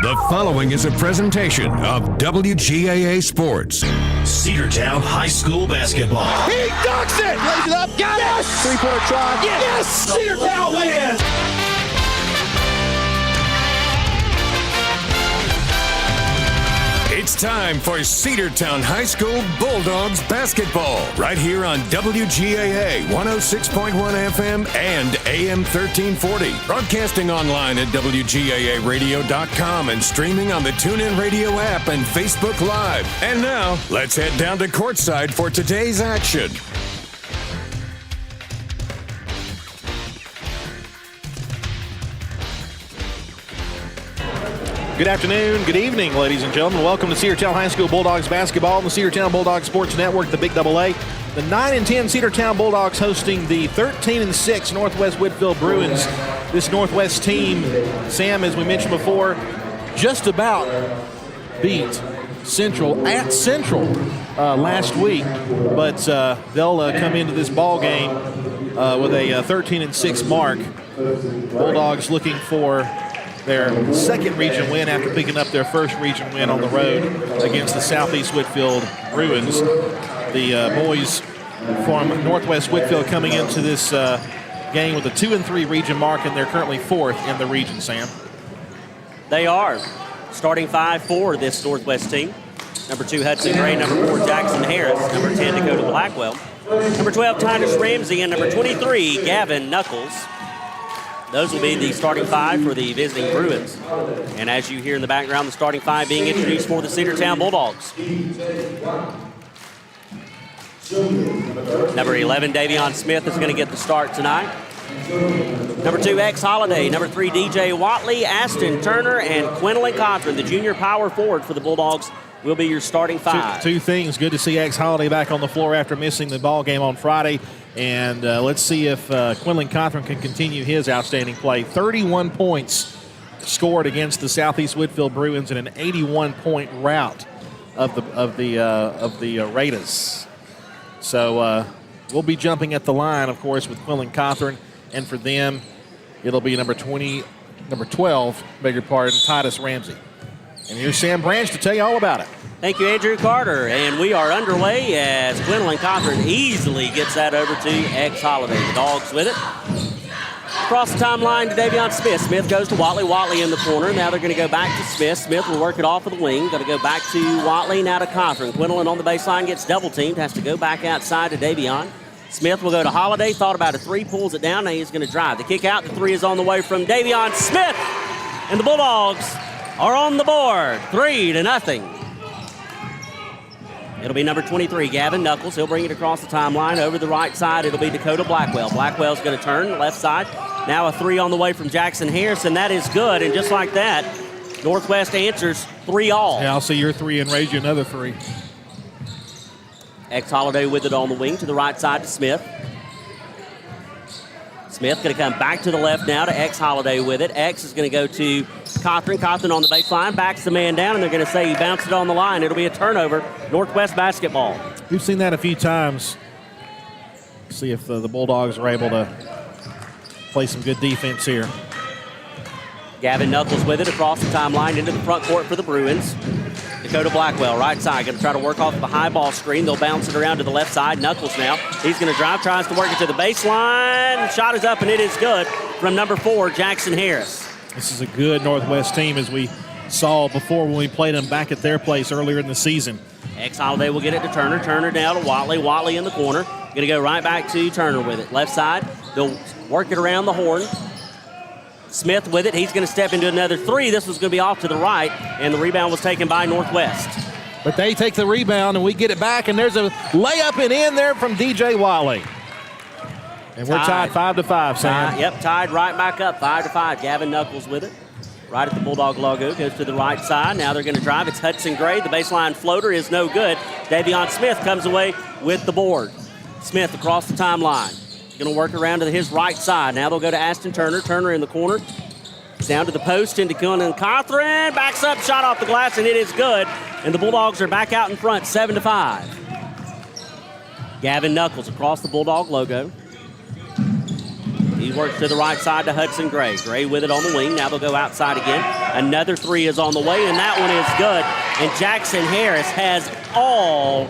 The following is a presentation of WGAA Sports. Cedartown High School basketball. He dunks it! Lays it up, got it! Yes! Three-point try. Yes! Cedartown wins! It's time for Cedartown High School Bulldogs basketball, right here on WGAA 106.1 FM and AM 1340. Broadcasting online at WGAAradio.com and streaming on the TuneIn Radio app and Facebook Live. And now, let's head down to courtside for today's action. Good afternoon, good evening, ladies and gentlemen. Welcome to Cedartown High School Bulldogs basketball on the Cedartown Bulldogs Sports Network, the Big AA. The 9-10 Cedartown Bulldogs hosting the 13-6 Northwest Whitfield Bruins. This Northwest team, Sam, as we mentioned before, just about beat Central at Central last week, but they'll come into this ball game with a 13-6 mark. Bulldogs looking for their second region win after picking up their first region win on the road against the Southeast Whitfield Bruins. The boys from Northwest Whitfield coming into this game with a 2-3 region mark, and they're currently fourth in the region, Sam. They are. Starting 5 for this Northwest team. Number 2, Hudson Gray. Number 4, Jackson Harris. Number 10, Dakota Blackwell. Number 12, Titus Ramsey. And number 23, Gavin Knuckles. Those will be the starting 5 for the visiting Bruins. And as you hear in the background, the starting 5 being introduced for the Cedartown Bulldogs. Number 11, Davion Smith is going to get the start tonight. Number 2, X Holiday. Number 3, DJ Watley, Aston Turner, and Quinlan Cochran, the junior power forward for the Bulldogs, will be your starting 5. Two things. Good to see X Holiday back on the floor after missing the ball game on Friday. And let's see if Quinlan Cochran can continue his outstanding play. 31 points scored against the Southeast Whitfield Bruins in an 81-point rout of the Raiders. So we'll be jumping at the line, of course, with Quinlan Cochran, and for them, it'll be number 12, Titus Ramsey. And here's Sam Branch to tell you all about it. Thank you, Andrew Carter. And we are underway as Quinlan Cochran easily gets that over to X Holiday. The Dogs with it. Across the timeline to Davion Smith. Smith goes to Watley. Watley in the corner. Now they're going to go back to Smith. Smith will work it off of the wing. Going to go back to Watley, now to Cochran. Quinlan on the baseline gets double-teamed. Has to go back outside to Davion. Smith will go to Holiday. Thought about a 3, pulls it down. Now he's going to drive. The kick out. The 3 is on the way from Davion Smith. And the Bulldogs are on the board, 3-0. It'll be number 23, Gavin Knuckles. He'll bring it across the timeline. Over the right side, it'll be Dakota Blackwell. Blackwell's going to turn left side. Now a 3 on the way from Jackson Harris, and that is good. And just like that, Northwest answers 3-all. Yeah, I'll see your 3 and raise you another 3. X Holiday with it on the wing to the right side to Smith. Smith going to come back to the left now to X Holiday with it. X is going to go to Cochran. Cochran on the baseline, backs the man down, and they're going to say he bounced it on the line. It'll be a turnover, Northwest basketball. We've seen that a few times. See if the Bulldogs are able to play some good defense here. Gavin Knuckles with it across the timeline into the front court for the Bruins. Dakota Blackwell, right side, going to try to work off the high ball screen. They'll bounce it around to the left side. Knuckles now. He's going to drive, tries to work it to the baseline. Shot is up, and it is good from number 4, Jackson Harris. This is a good Northwest team, as we saw before when we played them back at their place earlier in the season. X Holiday will get it to Turner. Turner down to Watley. Watley in the corner. Going to go right back to Turner with it. Left side. They'll work it around the horn. Smith with it. He's going to step into another 3. This was going to be off to the right, and the rebound was taken by Northwest. But they take the rebound, and we get it back, and there's a layup and in there from DJ Watley. And we're tied 5-5, Sam. Yep, tied right back up, 5-5. Gavin Knuckles with it. Right at the Bulldog logo, goes to the right side. Now they're going to drive. It's Hudson Gray. The baseline floater is no good. Davion Smith comes away with the board. Smith across the timeline. Going to work around to his right side. Now they'll go to Aston Turner. Turner in the corner. Down to the post into Quinlan Cochran. Backs up, shot off the glass, and it is good. And the Bulldogs are back out in front, 7-5. Gavin Knuckles across the Bulldog logo. He He works to the right side to Hudson Gray. Gray with it on the wing. Now they'll go outside again. Another three is on the way, and that one is good. And Jackson Harris has all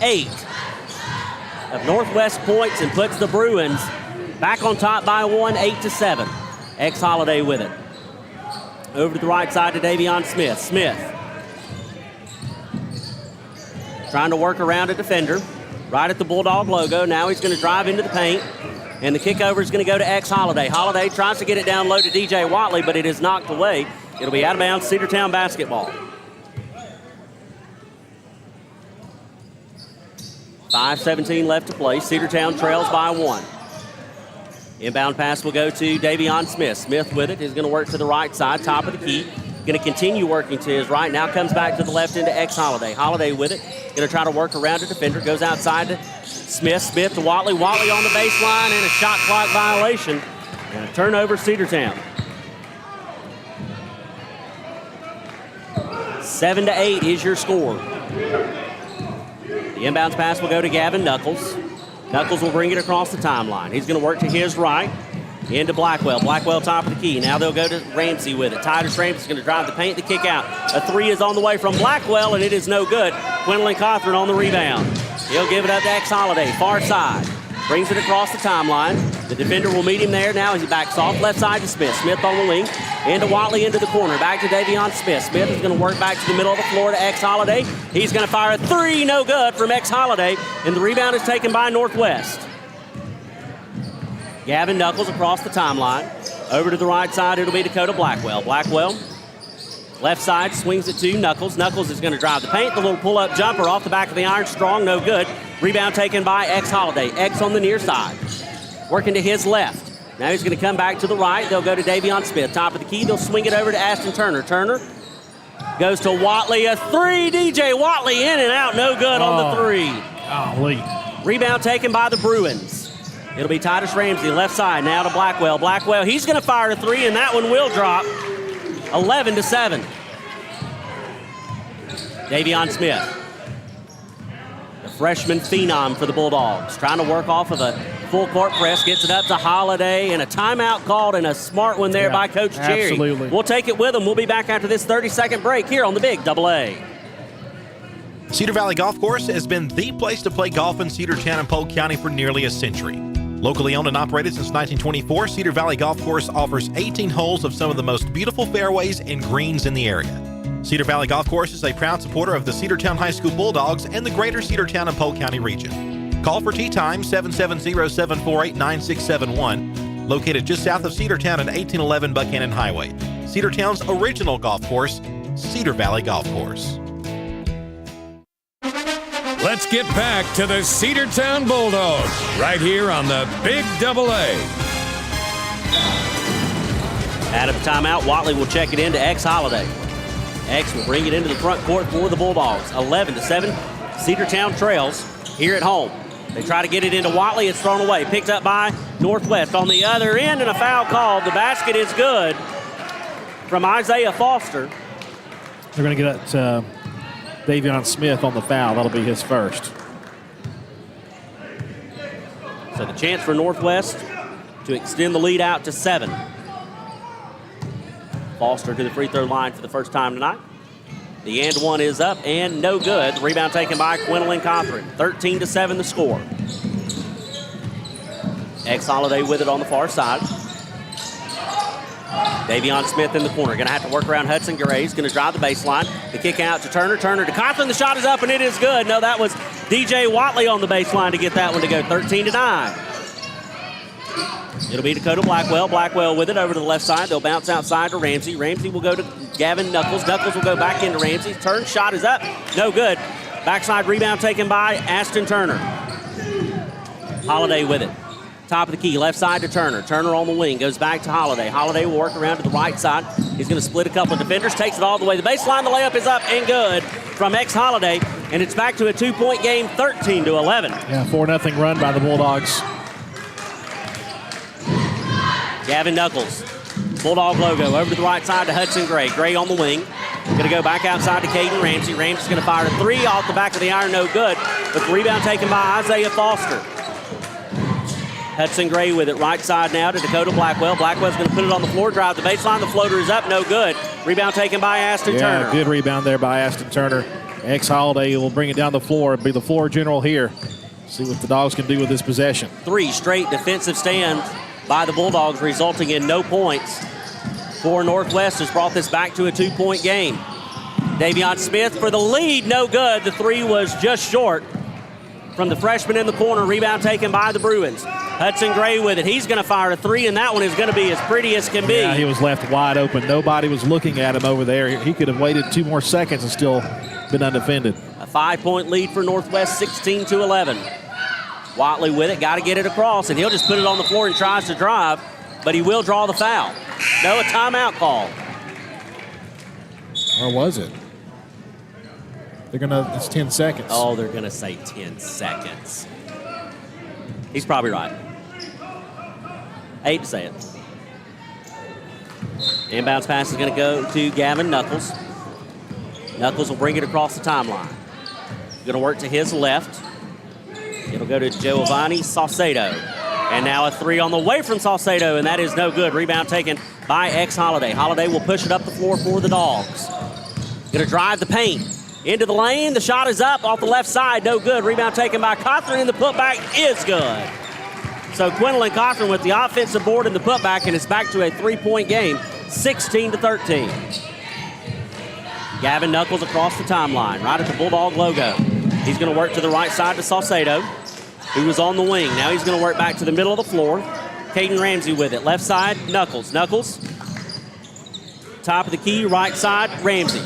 8 of Northwest points and puts the Bruins back on top by 1, 8-7. Ex-Holiday with it. Over to the right side to Davion Smith. Smith trying to work around a defender. Right at the Bulldog logo. Now he's going to drive into the paint. And the kickover is going to go to Ex-Holiday. Holiday tries to get it down low to DJ Watley, but it is knocked away. It'll be out of bounds, Cedartown basketball. 5:17 left to play. Cedartown trails by 1. Inbound pass will go to Davion Smith. Smith with it. He's going to work to the right side, top of the key. Going to continue working to his right. Now comes back to the left into Ex-Holiday. Holiday with it. Going to try to work around a defender. Goes outside to Smith. Smith to Watley. Watley on the baseline and a shot clock violation. And a turnover, Cedartown. 7-8 is your score. The inbounds pass will go to Gavin Knuckles. Knuckles will bring it across the timeline. He's going to work to his right. Into Blackwell. Blackwell top of the key. Now they'll go to Ramsey with it. Titus Ramsey's going to drive the paint, the kick out. A three is on the way from Blackwell, and it is no good. Quinlan Cothran on the rebound. He'll give it up to Ex-Holiday. Far side. Brings it across the timeline. The defender will meet him there. Now he backs off. Left side to Smith. Smith on the wing. Into Watley into the corner. Back to Davion Smith. Smith is going to work back to the middle of the floor to Ex-Holiday. He's going to fire a three. No good from Ex-Holiday. And the rebound is taken by Northwest. Gavin Knuckles across the timeline. Over to the right side, it'll be Dakota Blackwell. Blackwell, left side, swings it to Knuckles. Knuckles is going to drive the paint. The little pull-up jumper off the back of the iron. Strong, no good. Rebound taken by Ex-Holiday. X on the near side. Working to his left. Now he's going to come back to the right. They'll go to Davion Smith. Top of the key, they'll swing it over to Ashton Turner. Turner goes to Watley. A three. DJ Watley in and out. No good on the three. Golly. Rebound taken by the Bruins. It'll be Titus Ramsey, left side, now to Blackwell. Blackwell, he's going to fire a three, and that one will drop. 11-7. Davion Smith, the freshman phenom for the Bulldogs, trying to work off of a full court press, gets it up to Holiday, and a timeout called, and a smart one there by Coach Cherry. Absolutely. We'll take it with him. We'll be back after this 30-second break here on the Big AA. Cedar Valley Golf Course has been the place to play golf in Cedartown and Polk County for nearly a century. Locally owned and operated since 1924, Cedar Valley Golf Course offers 18 holes of some of the most beautiful fairways and greens in the area. Cedar Valley Golf Course is a proud supporter of the Cedartown High School Bulldogs and the greater Cedartown and Polk County region. Call for tee time 770-748-9671, located just south of Cedartown at 1811 Buchanan Highway. Cedartown's original golf course, Cedar Valley Golf Course. Let's get back to the Cedartown Bulldogs right here on the Big AA. Out of the timeout, Watley will check it into Ex-Holiday. X will bring it into the front court for the Bulldogs. 11-7, Cedartown trails here at home. They try to get it into Watley. It's thrown away. Picked up by Northwest on the other end, and a foul called. The basket is good from Isaiah Foster. They're going to get it Davion Smith on the foul. That'll be his first. So the chance for Northwest to extend the lead out to 7. Foster to the free throw line for the first time tonight. The and one is up and no good. The rebound taken by Quinlan Cothran. 13-7 the score. Ex-Holiday with it on the far side. Davion Smith in the corner. Going to have to work around Hudson Gray. He's going to drive the baseline. The kick out to Turner. Turner to Cothran. The shot is up, and it is good. No, that was DJ Watley on the baseline to get that one to go. 13-9. It'll be Dakota Blackwell. Blackwell with it over to the left side. They'll bounce outside to Ramsey. Ramsey will go to Gavin Knuckles. Knuckles will go back into Ramsey. Turn shot is up. No good. Backside rebound taken by Ashton Turner. Holiday with it. Top of the key, left side to Turner. Turner on the wing, goes back to Holiday. Holiday will work around to the right side. He's going to split a couple of defenders, takes it all the way to the baseline. The layup is up and good from Ex-Holiday, and it's back to a 2-point game, 13-11. Yeah, 4-0 run by the Bulldogs. Gavin Knuckles, Bulldog logo, over to the right side to Hudson Gray. Gray on the wing. Going to go back outside to Caden Ramsey. Ramsey's going to fire a three off the back of the iron, no good. But the rebound taken by Isaiah Foster. Hudson Gray with it right side now to Dakota Blackwell. Blackwell's going to put it on the floor, drive the baseline. The floater is up, no good. Rebound taken by Ashton Turner. Good rebound there by Ashton Turner. Holiday will bring it down the floor, be the floor general here. See what the Dogs can do with this possession. 3 straight defensive stands by the Bulldogs, resulting in no points. For Northwest has brought this back to a 2-point game. Davion Smith for the lead, no good. The 3 was just short. From the freshman in the corner, rebound taken by the Bruins. Hudson Gray with it. He's going to fire a 3, and that one is going to be as pretty as can be. Yeah, he was left wide open. Nobody was looking at him over there. He could have waited 2 more seconds and still been undefended. A 5-point lead for Northwest, 16-11. Watley with it, got to get it across, and he'll just put it on the floor and tries to drive, but he will draw the foul. No, a timeout call. Or was it? It's 10 seconds. Oh, they're going to say 10 seconds. He's probably right. I hate to say it. Inbounds pass is going to go to Gavin Knuckles. Knuckles will bring it across the timeline. Going to work to his left. It'll go to Giovanni Saucedo. And now a 3 on the way from Saucedo, and that is no good. Rebound taken by Holiday. Holiday will push it up the floor for the Dogs. Going to drive the paint. Into the lane, the shot is up off the left side, no good. Rebound taken by Cothran, and the putback is good. So Quinlan Cothran with the offensive board and the putback, and it's back to a 3-point game, 16-13. Gavin Knuckles across the timeline, right at the Bulldog logo. He's going to work to the right side to Saucedo, who was on the wing. Now he's going to work back to the middle of the floor. Caden Ramsey with it. Left side, Knuckles. Knuckles, top of the key, right side, Ramsey.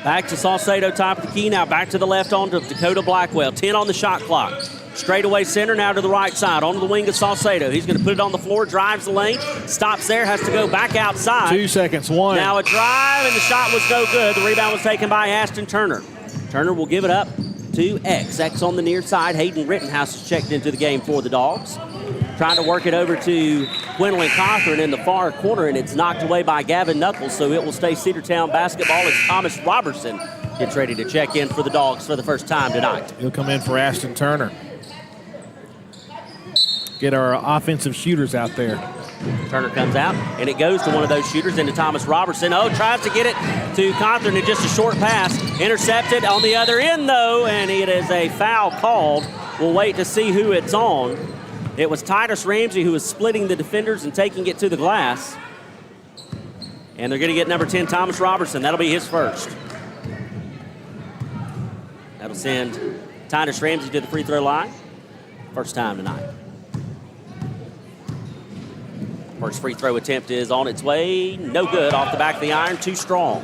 Back to Saucedo, top of the key. Now back to the left on to Dakota Blackwell. 10 on the shot clock. Straightaway center now to the right side. Onto the wing of Saucedo. He's going to put it on the floor, drives the lane, stops there, has to go back outside. 2 seconds, 1. Now a drive, and the shot was no good. The rebound was taken by Ashton Turner. Turner will give it up to X. X on the near side. Hayden Rittenhouse is checked into the game for the Dogs. Trying to work it over to Quinlan Cothran in the far corner, and it's knocked away by Gavin Knuckles, so it will stay Cedartown basketball as Thomas Robertson gets ready to check in for the Dogs for the first time tonight. He'll come in for Ashton Turner. Get our offensive shooters out there. Turner comes out, and it goes to one of those shooters into Thomas Robertson. Oh, tries to get it to Cothran in just a short pass. Intercepted on the other end, though, and it is a foul called. We'll wait to see who it's on. It was Titus Ramsey who was splitting the defenders and taking it to the glass. And they're going to get number 10, Thomas Robertson. That'll be his first. That'll send Titus Ramsey to the free throw line. First time tonight. First free throw attempt is on its way. No good. Off the back of the iron. Too strong.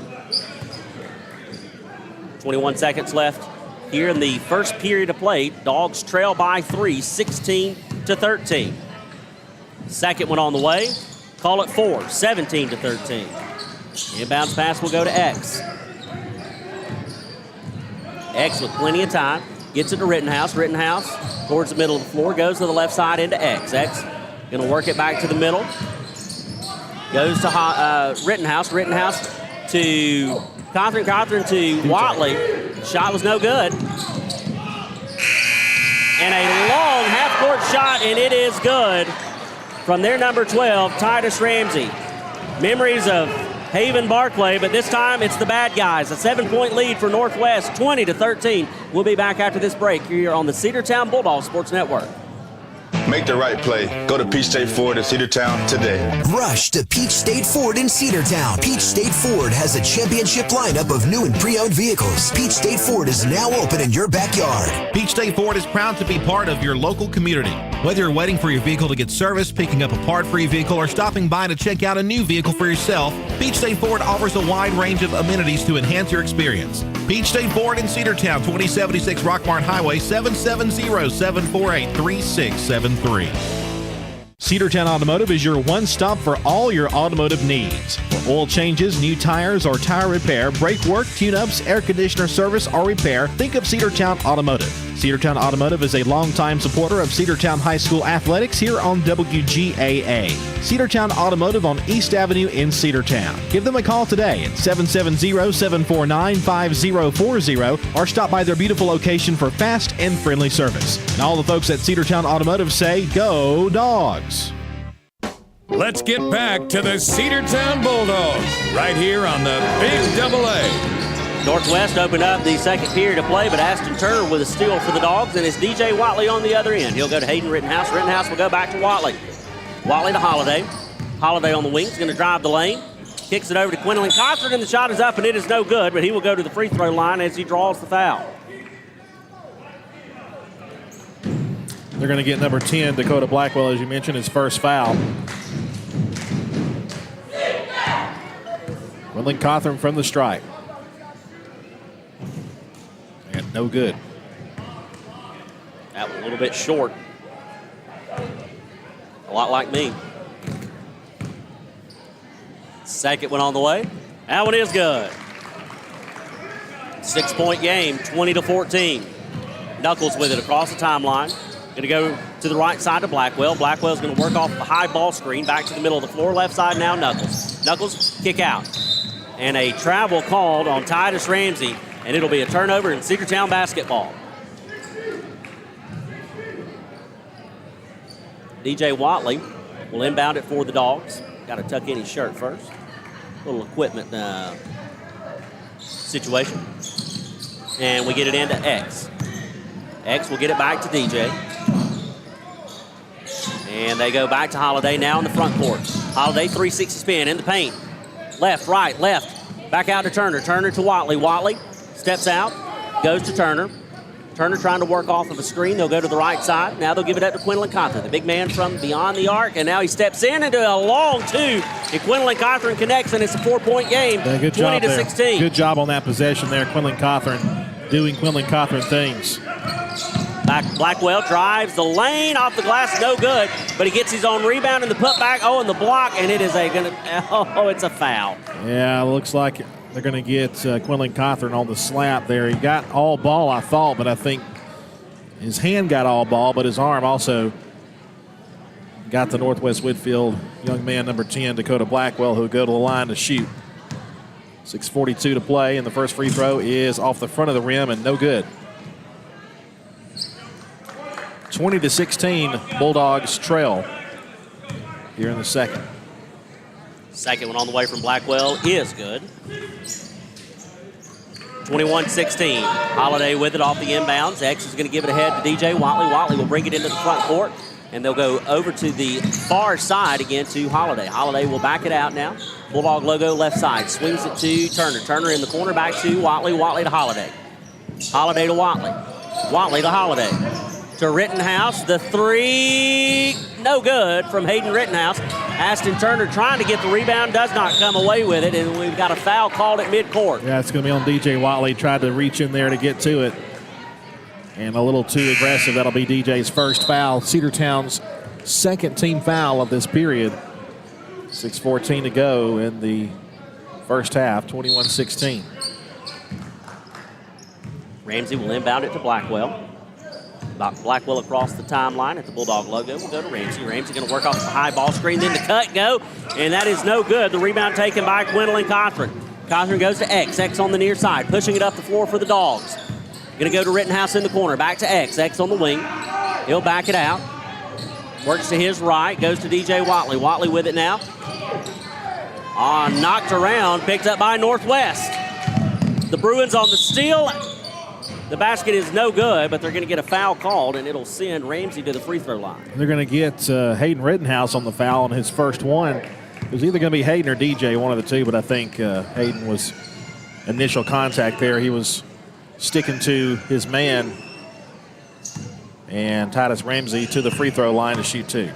21 seconds left here in the first period of play. Dogs trail by 3, 16-13. Second one on the way. Call it 4, 17-13. Inbounds pass will go to X. X with plenty of time. Gets it to Rittenhouse. Rittenhouse towards the middle of the floor. Goes to the left side into X. X going to work it back to the middle. Goes to Rittenhouse. Rittenhouse to Cothran. Cothran to Watley. Shot was no good. And a long half-court shot, and it is good from their number 12, Titus Ramsey. Memories of Haven Barclay, but this time it's the bad guys. A 7-point lead for Northwest, 20-13. We'll be back after this break here on the Cedartown Bulldogs Sports Network. Make the right play. Go to Peach State Ford in Cedartown today. Rush to Peach State Ford in Cedartown. Peach State Ford has a championship lineup of new and pre-owned vehicles. Peach State Ford is now open in your backyard. Peach State Ford is proud to be part of your local community. Whether you're waiting for your vehicle to get serviced, picking up a part for your vehicle, or stopping by to check out a new vehicle for yourself, Peach State Ford offers a wide range of amenities to enhance your experience. Peach State Ford in Cedartown, 2076 Rockmart Highway, 770-748-3673. Cedartown Automotive is your one-stop for all your automotive needs. For oil changes, new tires, or tire repair, brake work, tune-ups, air conditioner service, or repair, think of Cedartown Automotive. Cedartown Automotive is a longtime supporter of Cedartown High School athletics here on WGAA. Cedartown Automotive on East Avenue in Cedartown. Give them a call today at 770-749-5040 or stop by their beautiful location for fast and friendly service. And all the folks at Cedartown Automotive say, go Dogs! Let's get back to the Cedartown Bulldogs right here on the Big Double A. Northwest opened up the second period of play, but Ashton Turner with a steal for the Dogs, and it's DJ Watley on the other end. He'll go to Hayden Rittenhouse. Rittenhouse will go back to Watley. Watley to Holiday. Holiday on the wing is going to drive the lane. Kicks it over to Quinlan Costard, and the shot is up, and it is no good, but he will go to the free throw line as he draws the foul. They're going to get number 10, Dakota Blackwell, as you mentioned, his first foul. Quinlan Cawthorn from the stripe. And no good. That was a little bit short. A lot like me. Second one on the way. That one is good. 6-point game, 20-14. Knuckles with it across the timeline. Going to go to the right side to Blackwell. Blackwell's going to work off the high ball screen. Back to the middle of the floor. Left side now, Knuckles. Knuckles, kick out. And a travel called on Titus Ramsey. And it'll be a turnover in Cedartown basketball. DJ Watley will inbound it for the Dogs. Got to tuck in his shirt first. Little equipment situation. And we get it into X. X will get it back to DJ. And they go back to Holiday now in the front court. Holiday 360 spin in the paint. Left, right, left. Back out to Turner. Turner to Watley. Watley steps out, goes to Turner. Turner trying to work off of a screen. They'll go to the right side. Now they'll give it up to Quinlan Cawthorn, the big man from beyond the arc. And now he steps in into a long two. And Quinlan Cawthorn connects, and it's a 4-point game, yeah, good 20-16. There. Good job on that possession there. Quinlan Cawthorn doing Quinlan Cawthorn things. Blackwell drives the lane off the glass, no good. But he gets his own rebound and the putback. Oh, and the block, and it is it's a foul. Yeah, looks like they're going to get Quinlan Cawthorn on the slap there. He got all ball, I thought, but I think his hand got all ball, but his arm also got the Northwest Whitfield young man, number 10, Dakota Blackwell, who will go to the line to shoot. 6:42 to play, and the first free throw is off the front of the rim and no good. 20-16, Bulldogs trail here in the second. Second one on the way from Blackwell is good. 21-16. Holiday with it off the inbounds. X is going to give it ahead to DJ Watley. Watley will bring it into the front court, and they'll go over to the far side again to Holiday. Holiday will back it out now. Bulldog logo left side. Swings it to Turner. Turner in the corner back to Watley. Watley to Holiday. Holiday to Watley. Watley to Holiday. To Rittenhouse. The three, no good from Hayden Rittenhouse. Ashton Turner trying to get the rebound, does not come away with it, and we've got a foul called at midcourt. Yeah, it's going to be on DJ Watley. Tried to reach in there to get to it, and a little too aggressive. That'll be DJ's first foul. Cedartown's second team foul of this period. 6:14 to go in the first half, 21-16. Ramsey will inbound it to Blackwell. Blackwell across the timeline at the Bulldog logo. We'll go to Ramsey. Ramsey going to work off the high ball screen, then the cut go, and that is no good. The rebound taken by Quinlan Cawthorn. Cawthorn goes to X. X on the near side, pushing it up the floor for the Dogs. Going to go to Rittenhouse in the corner. Back to X. X on the wing. He'll back it out. Works to his right. Goes to DJ Watley. Watley with it now. Knocked around. Picked up by Northwest. The Bruins on the steal. The basket is no good, but they're going to get a foul called, and it'll send Ramsey to the free throw line. They're going to get Hayden Rittenhouse on the foul on his first one. It was either going to be Hayden or DJ, one of the two, but I think Hayden was initial contact there. He was sticking to his man, and Titus Ramsey to the free throw line to shoot two.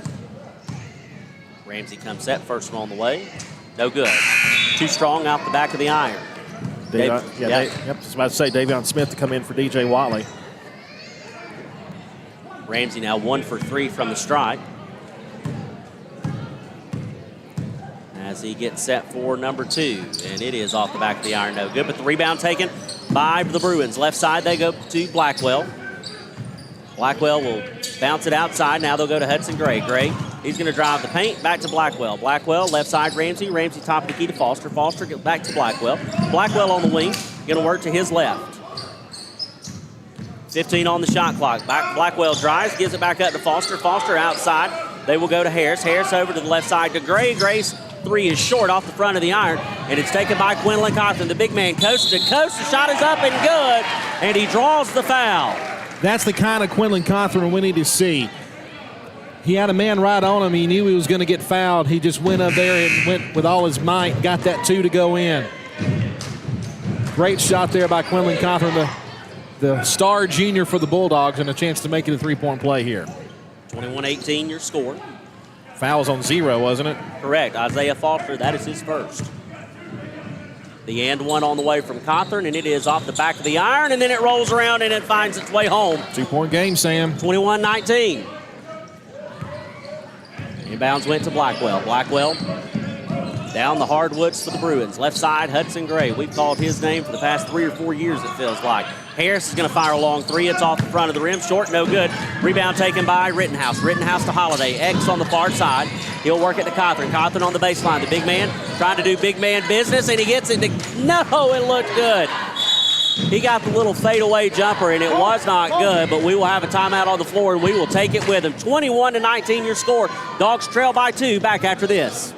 Ramsey comes set, first one on the way. No good. Too strong out the back of the iron. I was about to say Davion Smith to come in for DJ Watley. Ramsey now 1 for 3 from the strike. As he gets set for number 2, and it is off the back of the iron, no good. But the rebound taken by the Bruins. Left side they go to Blackwell. Blackwell will bounce it outside. Now they'll go to Hudson Gray. Gray, he's going to drive the paint back to Blackwell. Blackwell, left side, Ramsey. Ramsey, top of the key to Foster. Foster, get back to Blackwell. Blackwell on the wing, going to work to his left. 15 on the shot clock. Blackwell drives, gives it back up to Foster. Foster outside. They will go to Harris. Harris over to the left side to Gray. Gray's three is short off the front of the iron, and it's taken by Quinlan Cawthon, the big man, coast to coast. The shot is up and good, and he draws the foul. That's the kind of Quinlan Cawthon we need to see. He had a man right on him. He knew he was going to get fouled. He just went up there and went with all his might, got that two to go in. Great shot there by Quinlan Cawthon, the star junior for the Bulldogs, and a chance to make it a three-point play here. 21-18 your score. Fouls on 0, wasn't it? Correct. Isaiah Foster, that is his first. The and one on the way from Cawthon, and it is off the back of the iron, and then it rolls around and it finds its way home. 2-point game, Sam. 21-19. Inbounds went to Blackwell. Blackwell down the hardwoods for the Bruins. Left side, Hudson Gray. We've called his name for the past 3 or 4 years, it feels like. Harris is going to fire a long three. It's off the front of the rim. Short, no good. Rebound taken by Rittenhouse. Rittenhouse to Holiday. X on the far side. He'll work it to Cawthon. Cawthon on the baseline. The big man trying to do big man business, and he gets it to... No, it looked good. He got the little fadeaway jumper, and it was not good, but we will have a timeout on the floor, and we will take it with him. 21-19 your score. Dogs trail by 2. Back after this.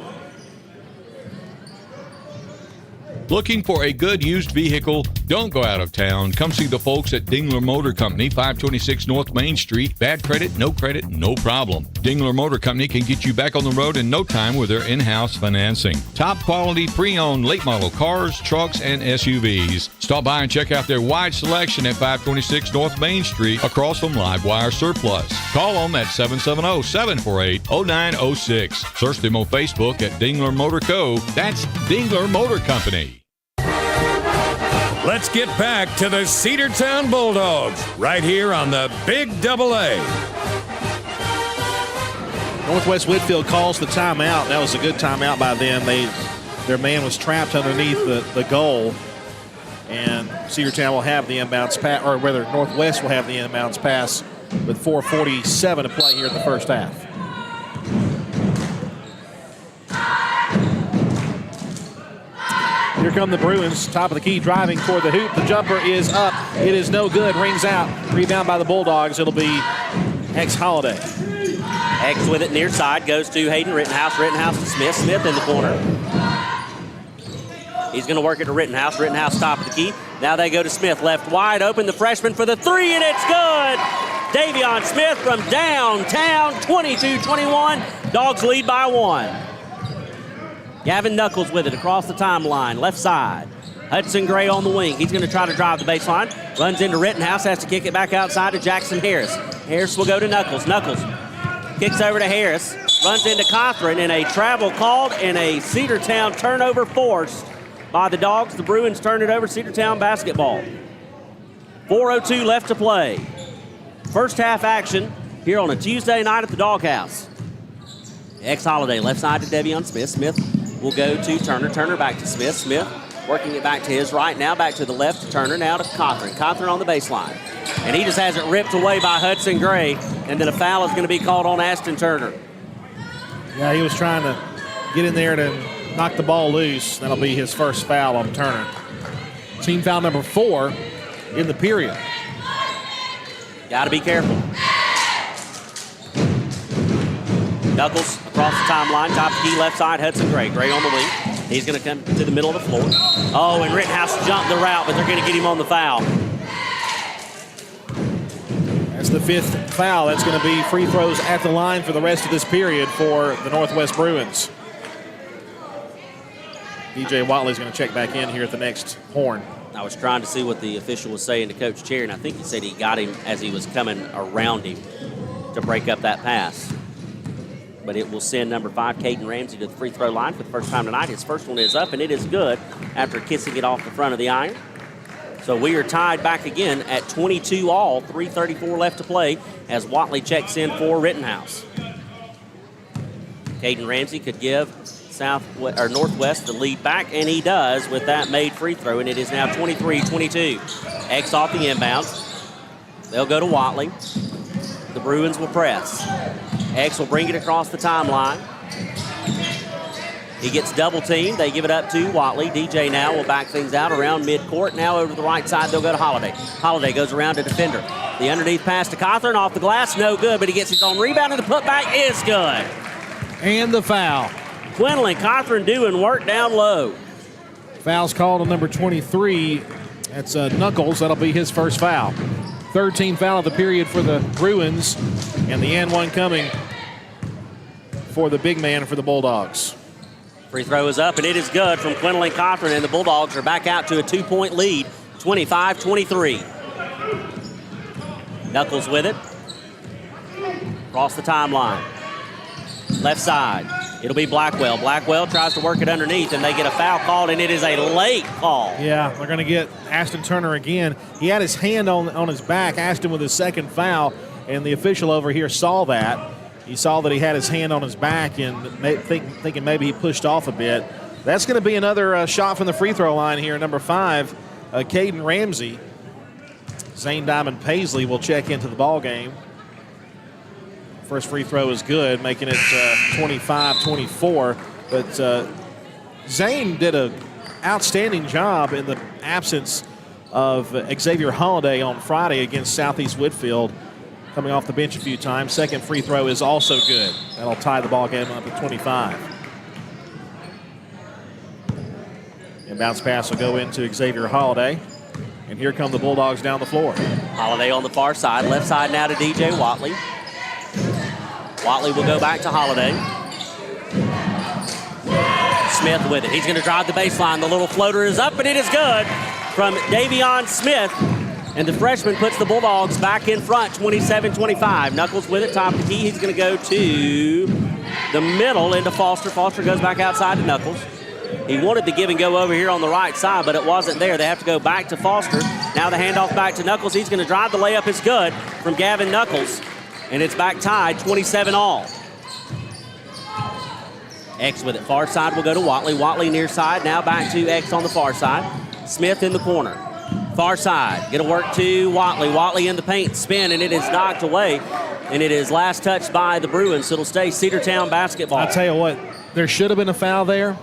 Looking for a good used vehicle? Don't go out of town. Come see the folks at Dingler Motor Company, 526 North Main Street. Bad credit, no problem. Dingler Motor Company can get you back on the road in no time with their in-house financing. Top quality pre-owned late model cars, trucks, and SUVs. Stop by and check out their wide selection at 526 North Main Street across from Livewire Surplus. Call them at 770-748-0906. Search them on Facebook at Dingler Motor Co. That's Dingler Motor Company. Let's get back to the Cedartown Bulldogs right here on the Big AA. Northwest Whitfield calls the timeout. That was a good timeout by them. Their man was trapped underneath the goal, and Cedartown will have the inbounds pass, or rather Northwest will have the inbounds pass with 4:47 to play here in the first half. Here come the Bruins, top of the key, driving toward the hoop. The jumper is up. It is no good. Rings out. Rebound by the Bulldogs. It'll be Holiday. X with it near side. Goes to Hayden Rittenhouse. Rittenhouse to Smith. Smith in the corner. He's going to work it to Rittenhouse. Rittenhouse top of the key. Now they go to Smith. Left wide open. The freshman for the three, and it's good. Davion Smith from downtown. 22-21. Dogs lead by 1. Gavin Knuckles with it across the timeline, left side. Hudson Gray on the wing. He's going to try to drive the baseline. Runs into Rittenhouse, has to kick it back outside to Jackson Harris. Harris will go to Knuckles. Knuckles kicks over to Harris. Runs into Cawthon, and a travel called and a Cedartown turnover forced by the Dogs. The Bruins turn it over. Cedartown basketball. 4:02 left to play. First half action here on a Tuesday night at the Doghouse. Holiday left side to Davion Smith. Smith will go to Turner. Turner back to Smith. Smith working it back to his right. Now back to the left to Turner. Now to Cawthon. Cawthon on the baseline. And he just has it ripped away by Hudson Gray. And then a foul is going to be called on Ashton Turner. Yeah, he was trying to get in there to knock the ball loose. That'll be his first foul on Turner. Team foul number 4 in the period. Got to be careful. Knuckles across the timeline, top of the key, left side, Hudson Gray. Gray on the wing. He's going to come to the middle of the floor. Oh, and Rittenhouse jumped the route, but they're going to get him on the foul. That's the 5th foul. That's going to be free throws at the line for the rest of this period for the Northwest Bruins. DJ Watley's going to check back in here at the next horn. I was trying to see what the official was saying to Coach Cherry, and I think he said he got him as he was coming around him to break up that pass. But it will send number 5, Caden Ramsey, to the free throw line for the first time tonight. His first one is up, and it is good after kissing it off the front of the iron. So we are tied back again at 22 all, 3:34 left to play as Watley checks in for Rittenhouse. Caden Ramsey could give Northwest the lead back, and he does with that made free throw, and it is now 23-22. X off the inbounds. They'll go to Watley. the Bruins will press. X will bring it across the timeline. He gets double teamed. They give it up to Watley. DJ now will back things out around midcourt. Now over to the right side, they'll go to Holiday. Holiday goes around to defender. The underneath pass to Cawthorn off the glass, no good, but he gets his own rebound, and the putback is good. And the foul. Quinlan Cawthorn doing work down low. Foul's called on number 23. That's Knuckles. That'll be his first foul. 13th foul of the period for the Bruins, and the and one coming for the big man for the Bulldogs. Free throw is up, and it is good from Quinlan Cawthorn, and the Bulldogs are back out to a 2-point lead, 25-23. Knuckles with it. Across the timeline. Left side. It'll be Blackwell. Blackwell tries to work it underneath, and they get a foul called, and it is a late call. Yeah, they're going to get Ashton Turner again. He had his hand on his back, Ashton with his second foul, and the official over here saw that. He saw that he had his hand on his back and thinking maybe he pushed off a bit. That's going to be another shot from the free throw line here, number 5, Caden Ramsey. Zane Diamond Paisley will check into the ball game. First free throw is good, making it 25-24. But Zane did an outstanding job in the absence of Xavier Holiday on Friday against Southeast Whitfield, coming off the bench a few times. Second free throw is also good. That'll tie the ball game up at 25. And bounce pass will go into Xavier Holiday. And here come the Bulldogs down the floor. Holiday on the far side. Left side now to DJ Watley. Watley will go back to Holiday. Smith with it. He's going to drive the baseline. The little floater is up, and it is good from Davion Smith. And the freshman puts the Bulldogs back in front, 27-25. Knuckles with it, top of the key. He's going to go to the middle into Foster. Foster goes back outside to Knuckles. He wanted the give and go over here on the right side, but it wasn't there. They have to go back to Foster. Now the handoff back to Knuckles. He's going to drive. The layup is good from Gavin Knuckles. And it's back tied, 27-all. X with it. Far side will go to Watley. Watley near side. Now back to X on the far side. Smith in the corner. Far side. Going to work to Watley. Watley in the paint. Spin, and it is knocked away. And it is last touched by the Bruins. It'll stay Cedartown basketball. I'll tell you what, there should have been a foul there,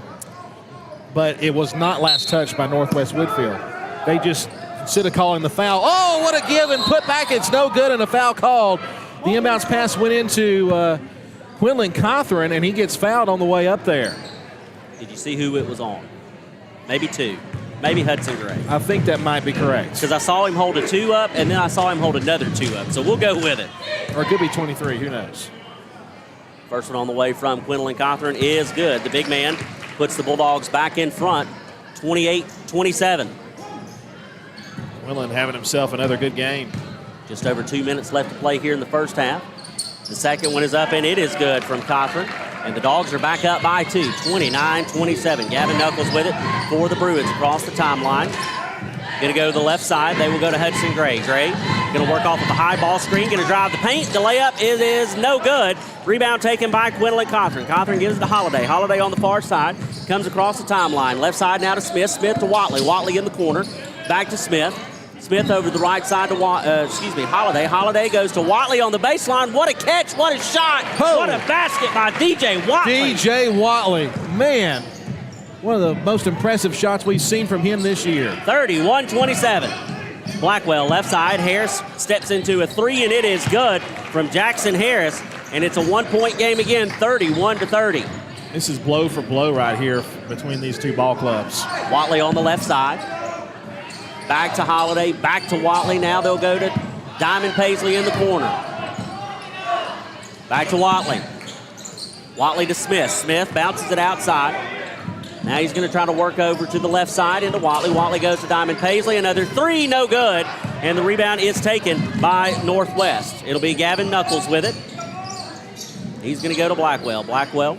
but it was not last touched by Northwest Whitfield. They just, instead of calling the foul, oh, what a give and put back. It's no good, and a foul called. The inbounds pass went into Quinlan Cawthorn, and he gets fouled on the way up there. Did you see who it was on? Maybe 2. Maybe Hudson Gray. I think that might be correct. Because I saw him hold a 2 up, and then I saw him hold another 2 up. So we'll go with it. Or it could be 23. Who knows? First one on the way from Quinlan Cawthorn is good. The big man puts the Bulldogs back in front, 28-27. Quinlan having himself another good game. Just over 2 minutes left to play here in the first half. The second one is up, and it is good from Cawthorn. And the Dogs are back up by 2, 29-27. Gavin Knuckles with it for the Bruins across the timeline. Going to go to the left side. They will go to Hudson Gray. Gray going to work off of a high ball screen. Going to drive the paint. The layup is no good. Rebound taken by Quinlan Cawthorn. Cawthorn gives it to Holiday. Holiday on the far side. Comes across the timeline. Left side now to Smith. Smith to Watley. Watley in the corner. Back to Smith. Smith over the right side to Holiday. Holiday goes to Watley on the baseline. What a catch. What a shot. Oh. What a basket by DJ Watley. DJ Watley. Man, one of the most impressive shots we've seen from him this year. 31-27. Blackwell left side. Harris steps into a 3, and it is good from Jackson Harris. And it's a 1-point game again, 31-30. This is blow for blow right here between these two ball clubs. Watley on the left side. Back to Holiday, back to Watley. Now they'll go to Diamond Paisley in the corner. Back to Watley. Watley to Smith. Smith bounces it outside. Now he's going to try to work over to the left side into Watley. Watley goes to Diamond Paisley. Another 3, no good. And the rebound is taken by Northwest. It'll be Gavin Knuckles with it. He's going to go to Blackwell. Blackwell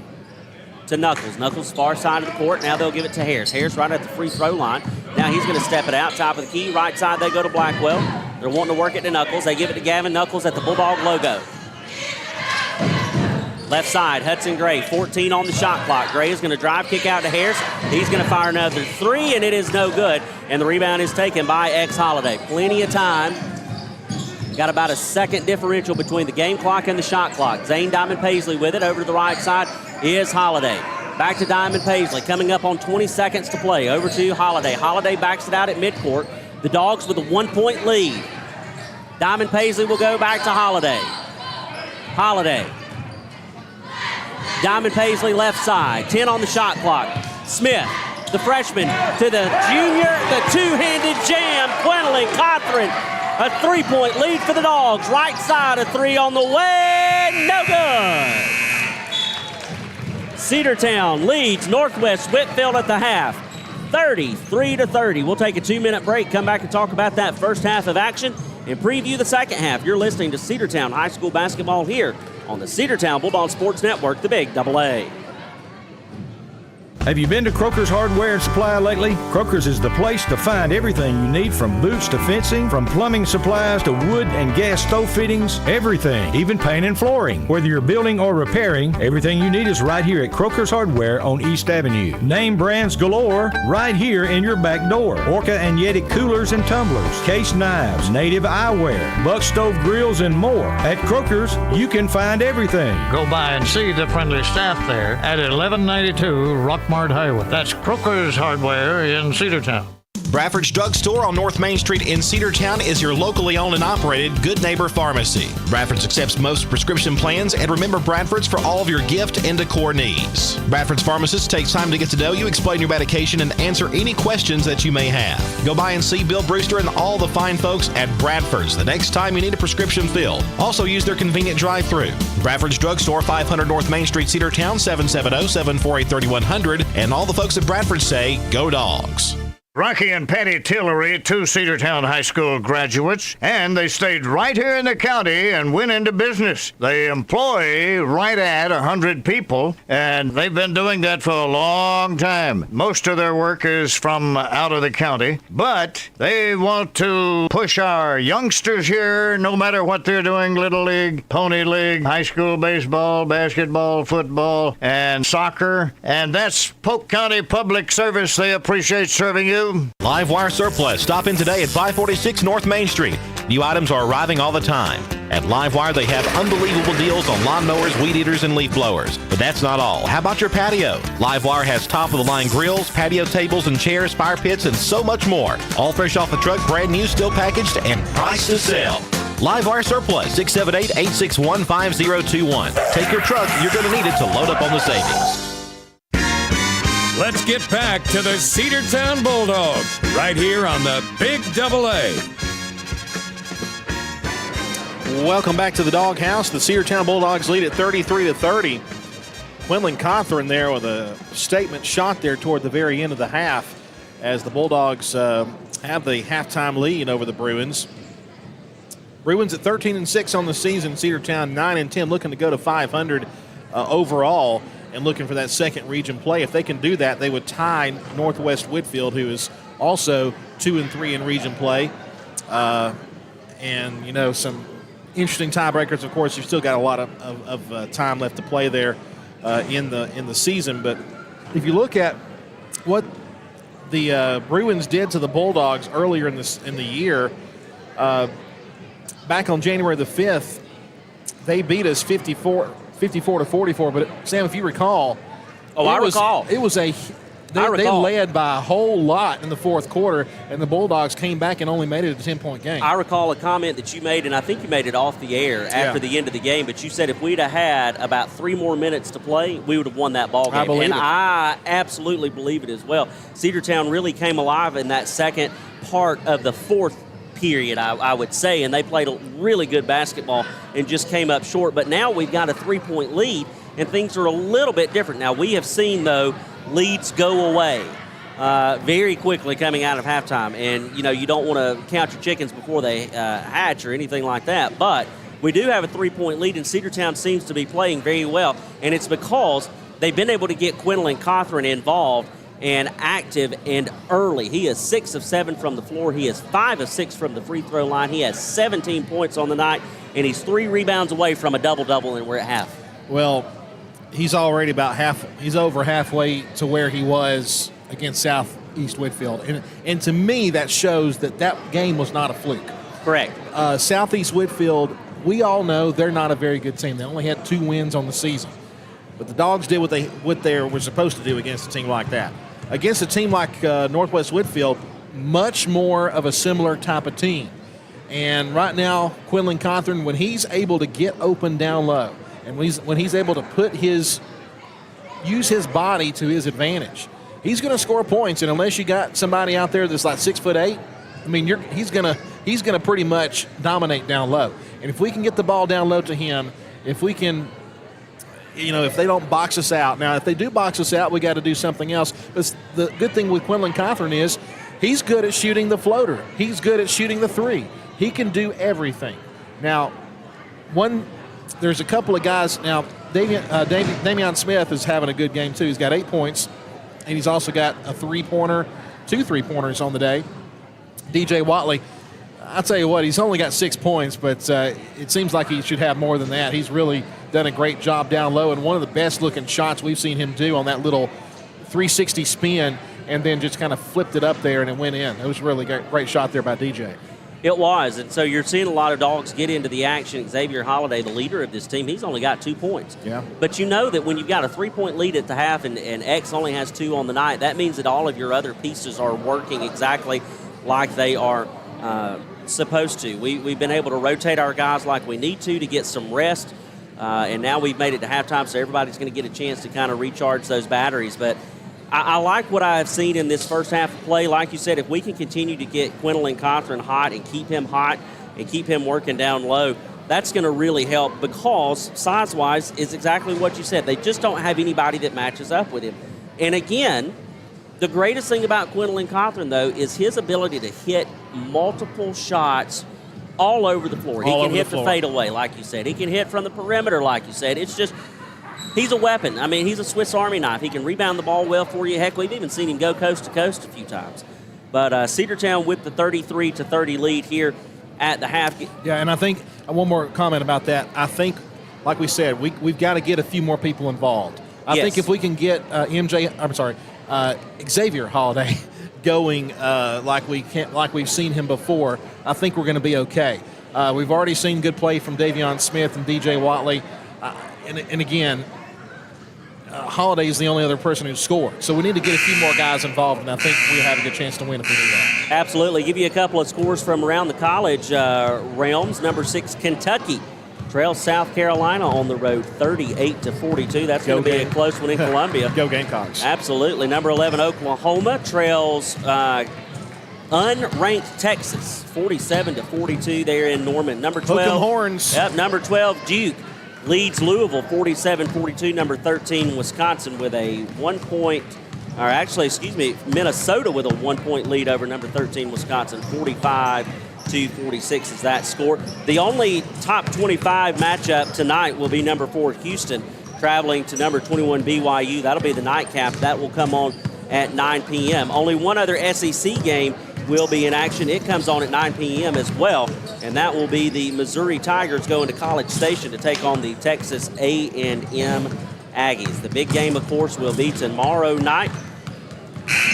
to Knuckles. Knuckles far side of the court. Now they'll give it to Harris. Harris right at the free throw line. Now he's going to step it out, top of the key. Right side, they go to Blackwell. They're wanting to work it to Knuckles. They give it to Gavin Knuckles at the Bulldog logo. Left side, Hudson Gray, 14 on the shot clock. Gray is going to drive, kick out to Harris. He's going to fire another 3, and it is no good. And the rebound is taken by X Holiday. Plenty of time Got about a second differential between the game clock and the shot clock. Zane Diamond Paisley with it. Over to the right side is Holiday. Back to Diamond Paisley, coming up on 20 seconds to play. Over to Holiday. Holiday backs it out at midcourt. The Dogs with a 1-point lead. Diamond Paisley will go back to Holiday. Holiday. Diamond Paisley left side. 10 on the shot clock. Smith, the freshman, to the junior. The two-handed jam. Gwendolyn Cothran. A 3-point lead for the Dogs. Right side, a 3 on the way. No good. Cedartown leads Northwest Whitfield at the half. 33-30. We'll take a 2-minute break, come back and talk about that first half of action and preview the second half. You're listening to Cedartown High School basketball here on the Cedartown Bulldog Sports Network, the Big AA. Have you been to Croker's Hardware and Supply lately? Croker's is the place to find everything you need, from boots to fencing, from plumbing supplies to wood and gas stove fittings, everything, even paint and flooring. Whether you're building or repairing, everything you need is right here at Croker's Hardware on East Avenue. Name brands galore right here in your back door. Orca and Yeti coolers and tumblers, case knives, native eyewear, buck stove grills, and more. At Croker's, you can find everything. Go by and see the friendly staff there at 1192 Rockmart Highway. That's Croker's Hardware in Cedartown. Bradford's Drugstore on North Main Street in Cedartown is your locally owned and operated Good Neighbor Pharmacy. Bradford's accepts most prescription plans, and remember Bradford's for all of your gift and decor needs. Bradford's pharmacist takes time to get to know you, explain your medication, and answer any questions that you may have. Go by and see Bill Brewster and all the fine folks at Bradford's the next time you need a prescription filled. Also use their convenient drive-thru. Bradford's Drugstore, 500 North Main Street, Cedartown, 770-748-3100. And all the folks at Bradford say, go Dogs. Rocky and Patty Tillery, 2 Cedartown High School graduates, and they stayed right here in the county and went into business. They employ right at 100 people, and they've been doing that for a long time. Most of their work is from out of the county, but they want to push our youngsters here, no matter what they're doing, Little League, Pony League, high school baseball, basketball, football, and soccer, and that's Polk County Public Service. They appreciate serving you. Live Wire Surplus. Stop in today at 546 North Main Street. New items are arriving all the time. At Live Wire, they have unbelievable deals on lawnmowers, weed eaters, and leaf blowers. But that's not all. How about your patio? Live Wire has top-of-the-line grills, patio tables and chairs, fire pits, and so much more. All fresh off the truck, brand new, still packaged, and priced to sell. Live Wire Surplus, 678-861-5021. Take your truck. You're going to need it to load up on the savings. Let's get back to the Cedartown Bulldogs right here on the Big AA. Welcome back to the Doghouse. The Cedartown Bulldogs lead at 33-30. Quinlan Cothran there with a statement shot there toward the very end of the half as the Bulldogs have the halftime lead over the Bruins. Bruins at 13-6 on the season. Cedartown 9-10, looking to go to 500 overall, and looking for that second region play. If they can do that, they would tie Northwest Whitfield, who is also 2-3 in region play. And, you know, some interesting tiebreakers. Of course, you've still got a lot of time left to play there in the season. But if you look at what the Bruins did to the Bulldogs earlier in the year, back on January the 5th, they beat us 54-44, but Sam, if you recall, I recall. It was they led by a whole lot in the fourth quarter, and the Bulldogs came back and only made it a 10-point game. I recall a comment that you made, and I think you made it off the air after the end of the game, but you said if we'd have had about 3 more minutes to play, we would have won that ball game. I believe it. I absolutely believe it as well. Cedartown really came alive in that second part of the fourth period, I would say, and they played a really good basketball and just came up short. But now we've got a 3-point lead, and things are a little bit different. Now, we have seen, though, leads go away very quickly coming out of halftime. And, you know, you don't want to count your chickens before they hatch or anything like that. But we do have a 3-point lead, and Cedartown seems to be playing very well. And it's because they've been able to get Quinlan Cothran involved and active and early. He is 6 of 7 from the floor. He is 5 of 6 from the free throw line. He has 17 points on the night, and he's 3 rebounds away from a double-double, and we're at half. Well, he's already he's over halfway to where he was against Southeast Whitfield. And to me, that shows that game was not a fluke. Correct. Southeast Whitfield, we all know they're not a very good team. They only had 2 wins on the season. But the Dogs did what they were supposed to do against a team like that. Against a team like Northwest Whitfield, much more of a similar type of team. And right now, Quinlan Cawthorn, when he's able to get open down low, and when he's able to use his body to his advantage, he's going to score points. And unless you got somebody out there that's like 6'8", I mean, he's gonna pretty much dominate down low. And if we can get the ball down low to him, if we can, if they don't box us out. Now, if they do box us out, we got to do something else. But the good thing with Quinlan Cawthorn is he's good at shooting the floater. He's good at shooting the 3. He can do everything. Now, there's a couple of guys. Now, Damian Smith is having a good game, too. He's got 8 points, and he's also got a 3-pointer, 2 3-pointers on the day. DJ Watley, I'll tell you what, he's only got 6 points, but it seems like he should have more than that. He's really done a great job down low, and one of the best-looking shots we've seen him do on that little 360 spin, and then just kind of flipped it up there, and it went in. It was a really great shot there by DJ. It was, and so you're seeing a lot of Dogs get into the action. Xavier Holiday, the leader of this team, he's only got 2 points. Yeah. But you know that when you've got a 3-point lead at the half and X only has 2 on the night, that means that all of your other pieces are working exactly like they are supposed to. We've been able to rotate our guys like we need to get some rest, and now we've made it to halftime, so everybody's going to get a chance to kind of recharge those batteries. But I like what I've seen in this first half of play. Like you said, if we can continue to get Quinlan Cawthorn hot and keep him hot and keep him working down low, that's going to really help, because size-wise is exactly what you said. They just don't have anybody that matches up with him. And again, the greatest thing about Quinlan Cawthorn, though, is his ability to hit multiple shots all over the floor. He can hit the fadeaway, like you said. He can hit from the perimeter, like you said. It's just, he's a weapon. I mean, he's a Swiss Army knife. He can rebound the ball well for you. Heck, we've even seen him go coast to coast a few times. But Cedartown with the 33-30 lead here at the half. Yeah, and I think one more comment about that. I think, like we said, we've got to get a few more people involved. I think if we can get Xavier Holiday going like we've seen him before, I think we're going to be okay. We've already seen good play from Davion Smith and DJ Watley, and again, Holiday is the only other person who's scored. So we need to get a few more guys involved, and I think we'll have a good chance to win if we do that. Absolutely. Give you a couple of scores from around the college realms. Number 6, Kentucky trails South Carolina on the road 38-42. That's going to be a close one in Columbia. Go Gamecocks. Absolutely. Number 11, Oklahoma trails unranked Texas 47-42 there in Norman. Number 12. Hook 'em horns. Yep, number 12, Duke leads Louisville 47-42. Number 13, Wisconsin with a 1 point, or actually, Minnesota with a 1 point lead over number 13, Wisconsin, 45-46 is that score. The only top 25 matchup tonight will be number 4, Houston, traveling to number 21, BYU. That'll be the nightcap. That will come on at 9 p.m. Only one other SEC game will be in action. It comes on at 9 p.m. as well, and that will be the Missouri Tigers going to College Station to take on the Texas A&M Aggies. The big game, of course, will be tomorrow night.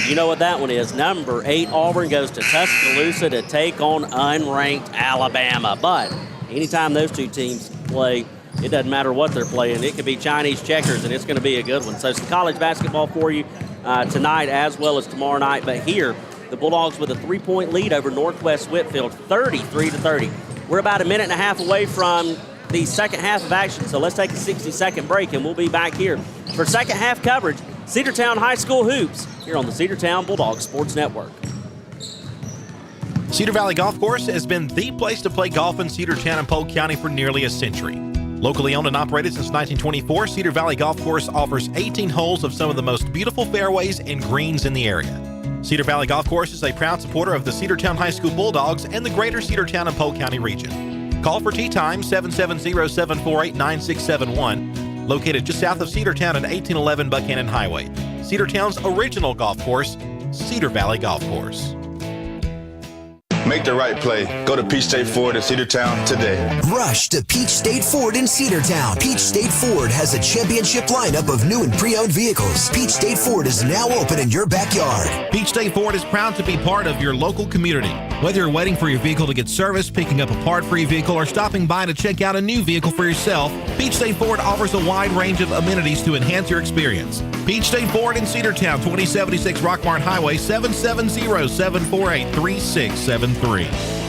You know what that one is. Number 8, Auburn goes to Tuscaloosa to take on unranked Alabama. But anytime those two teams play, it doesn't matter what they're playing. It could be Chinese checkers, and it's going to be a good one. So some college basketball for you tonight as well as tomorrow night. But here, the Bulldogs with a 3-point lead over Northwest Whitfield, 33-30. We're about a minute and a half away from the second half of action, so let's take a 60-second break, and we'll be back here for second half coverage. Cedartown High School Hoops here on the Cedartown Bulldogs Sports Network. Cedar Valley Golf Course has been the place to play golf in Cedartown and Polk County for nearly a century. Locally owned and operated since 1924, Cedar Valley Golf Course offers 18 holes of some of the most beautiful fairways and greens in the area. Cedar Valley Golf Course is a proud supporter of the Cedartown High School Bulldogs and the greater Cedartown and Polk County region. Call for tee time 770-748-9671, located just south of Cedartown at 1811 Buchanan Highway. Cedartown's original golf course, Cedar Valley Golf Course. Make the right play. Go to Peach State Ford in Cedartown today. Rush to Peach State Ford in Cedartown. Peach State Ford has a championship lineup of new and pre-owned vehicles. Peach State Ford is now open in your backyard. Peach State Ford is proud to be part of your local community. Whether you're waiting for your vehicle to get serviced, picking up a part for your vehicle, or stopping by to check out a new vehicle for yourself, Peach State Ford offers a wide range of amenities to enhance your experience. Peach State Ford in Cedartown, 2076 Rockmart Highway, 770-748-3673.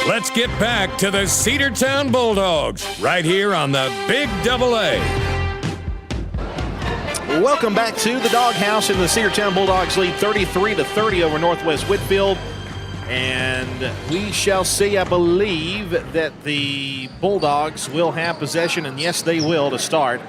Let's get back to the Cedartown Bulldogs right here on the Big AA. Welcome back to the Doghouse, in the Cedartown Bulldogs lead 33-30 over Northwest Whitfield. And we shall see, I believe, that the Bulldogs will have possession, and yes, they will, to start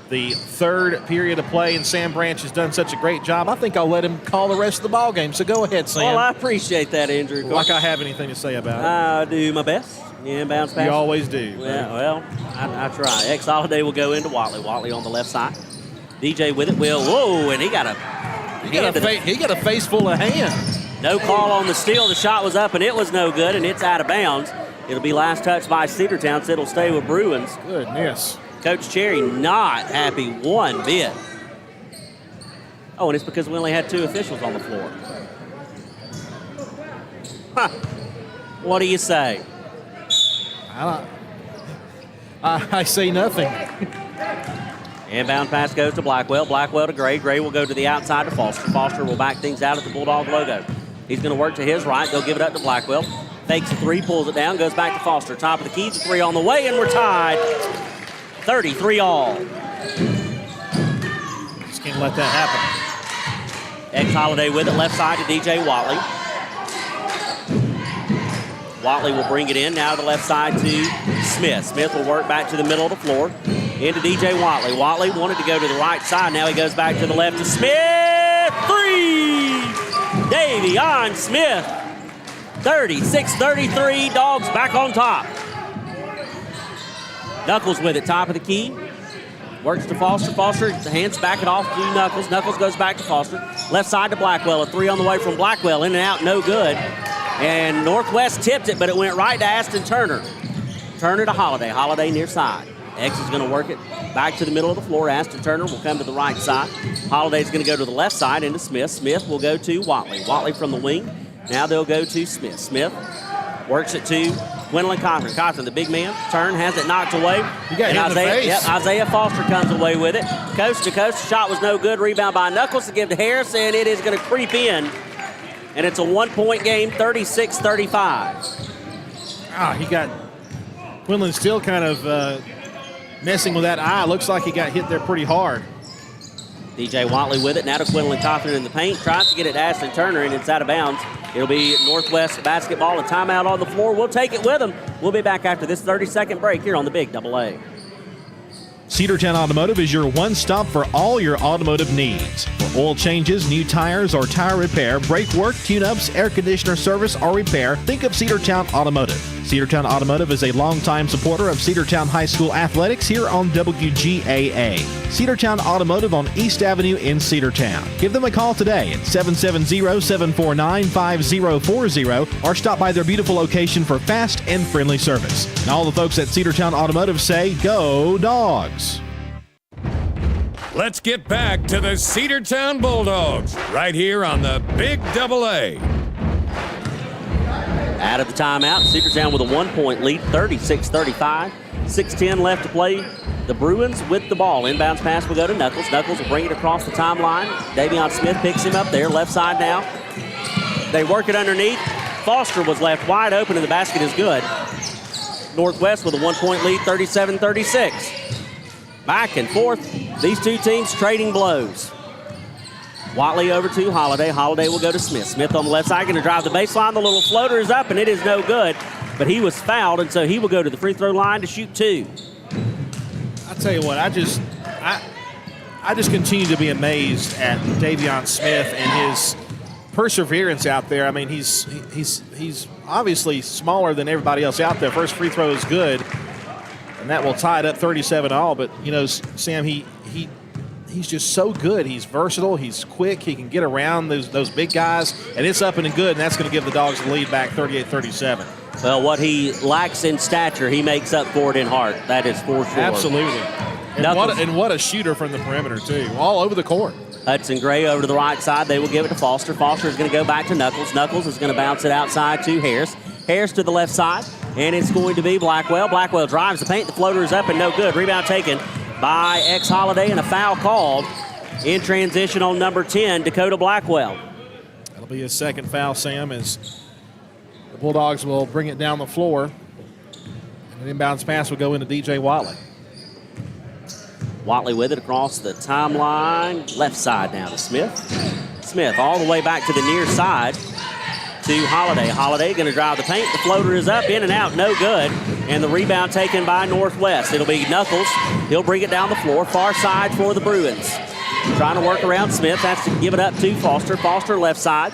the third period of play. And Sam Branch has done such a great job. I think I'll let him call the rest of the ball game. So go ahead, Sam. Well, I appreciate that, Andrew. Like I have anything to say about it. I do my best. Yeah, bounce pass. You always do. Yeah, well, I try. Holiday will go into Watley. Watley on the left side. DJ with it. Whoa, and he got a face full of hands. No call on the steal. The shot was up, and it was no good, and it's out of bounds. It'll be last touch by Cedartown, so it'll stay with Bruins. Goodness. Coach Cherry not happy one bit. Oh, and it's because we only had two officials on the floor. Huh. What do you say? I say nothing. Inbound pass goes to Blackwell. Blackwell to Gray. Gray will go to the outside to Foster. Foster will back things out at the Bulldog logo. He's going to work to his right. They'll give it up to Blackwell. Fakes a three, pulls it down, goes back to Foster. Top of the key, the three on the way, and we're tied. 33 all. Just can't let that happen. Holiday with it, left side to DJ Watley. Watley will bring it in, now to the left side to Smith. Smith will work back to the middle of the floor. Into DJ Watley. Watley wanted to go to the right side. Now he goes back to the left to Smith. Three! Davion Smith. 36-33. Dogs back on top. Knuckles with it, top of the key. Works to Foster. Foster hands back it off to Knuckles. Knuckles goes back to Foster. Left side to Blackwell. A three on the way from Blackwell. In and out, no good. And Northwest tipped it, but it went right to Aston Turner. Turner to Holiday. Holiday near side. X is going to work it back to the middle of the floor. Aston Turner will come to the right side. Holiday's going to go to the left side into Smith. Smith will go to Watley. Watley from the wing. Now they'll go to Smith. Smith works it to Gwendolyn Cochran. Cochran, the big man, turn, has it knocked away. You got hit in the face. Yep, Isaiah Foster comes away with it. Coast to coast. The shot was no good. Rebound by Knuckles to give to Harris, and it is going to creep in. And it's a one-point game, 36-35. He got Quinlan still kind of messing with that eye. Looks like he got hit there pretty hard. DJ Watley with it. Now to Quinlan Cochran in the paint. Tries to get it to Aston Turner, and it's out of bounds. It'll be Northwest basketball. A timeout on the floor. We'll take it with them. We'll be back after this 30-second break here on the Big AA. Cedartown Automotive is your one-stop for all your automotive needs. For oil changes, new tires, or tire repair, brake work, tune-ups, air conditioner service, or repair, think of Cedartown Automotive. Cedartown Automotive is a longtime supporter of Cedartown High School athletics here on WGAA. Cedartown Automotive on East Avenue in Cedartown. Give them a call today at 770-749-5040 or stop by their beautiful location for fast and friendly service. And all the folks at Cedartown Automotive say, go Dogs! Let's get back to the Cedartown Bulldogs right here on the Big AA. Out of the timeout, Cedartown with a one-point lead, 36-35. 6:10 left to play. The Bruins with the ball. Inbounds pass will go to Knuckles. Knuckles will bring it across the timeline. Davion Smith picks him up there, left side now. They work it underneath. Foster was left wide open, and the basket is good. Northwest with a one-point lead, 37-36. Back and forth, these two teams trading blows. Watley over to Holiday. Holiday will go to Smith. Smith on the left side, going to drive the baseline. The little floater is up, and it is no good. But he was fouled, and so he will go to the free throw line to shoot two. I tell you what, I just continue to be amazed at Davion Smith and his perseverance out there. I mean, he's obviously smaller than everybody else out there. First free throw is good, and that will tie it up 37-all. But you know, Sam, he he's just so good. He's versatile. He's quick. He can get around those big guys, and it's up and good, and that's going to give the Dogs the lead back 38-37. Well, what he lacks in stature, he makes up for it in heart. That is for sure. Absolutely. And what a shooter from the perimeter, too, all over the court. Hudson Gray over to the right side. They will give it to Foster. Foster is going to go back to Knuckles. Knuckles is going to bounce it outside to Harris. Harris to the left side, and it's going to be Blackwell. Blackwell drives the paint. The floater is up and no good. Rebound taken by Holiday, and a foul called in transition on number 10, Dakota Blackwell. That'll be his second foul, Sam, as the Bulldogs will bring it down the floor. And an inbounds pass will go into DJ Watley. Watley with it across the timeline. Left side now to Smith. Smith all the way back to the near side to Holiday. Holiday going to drive the paint. The floater is up, in and out, no good. And the rebound taken by Northwest. It'll be Knuckles. He'll bring it down the floor. Far side for the Bruins. Trying to work around Smith. Has to give it up to Foster. Foster left side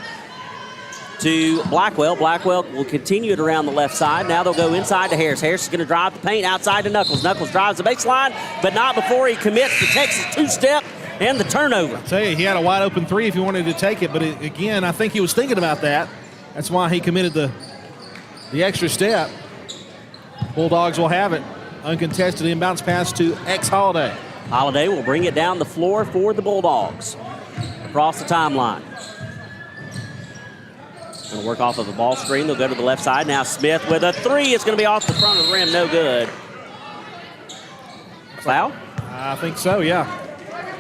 to Blackwell. Blackwell will continue it around the left side. Now they'll go inside to Harris. Harris is going to drive the paint outside to Knuckles. Knuckles drives the baseline, but not before he commits the Texas two-step and the turnover. I tell you, he had a wide open three if he wanted to take it, but again, I think he was thinking about that. That's why he committed the extra step. Bulldogs will have it. Uncontested inbounds pass to Holiday. Holiday will bring it down the floor for the Bulldogs. Across the timeline. Going to work off of a ball screen. They'll go to the left side. Now Smith with a three. It's going to be off the front of the rim. No good. Foul? I think so, yeah.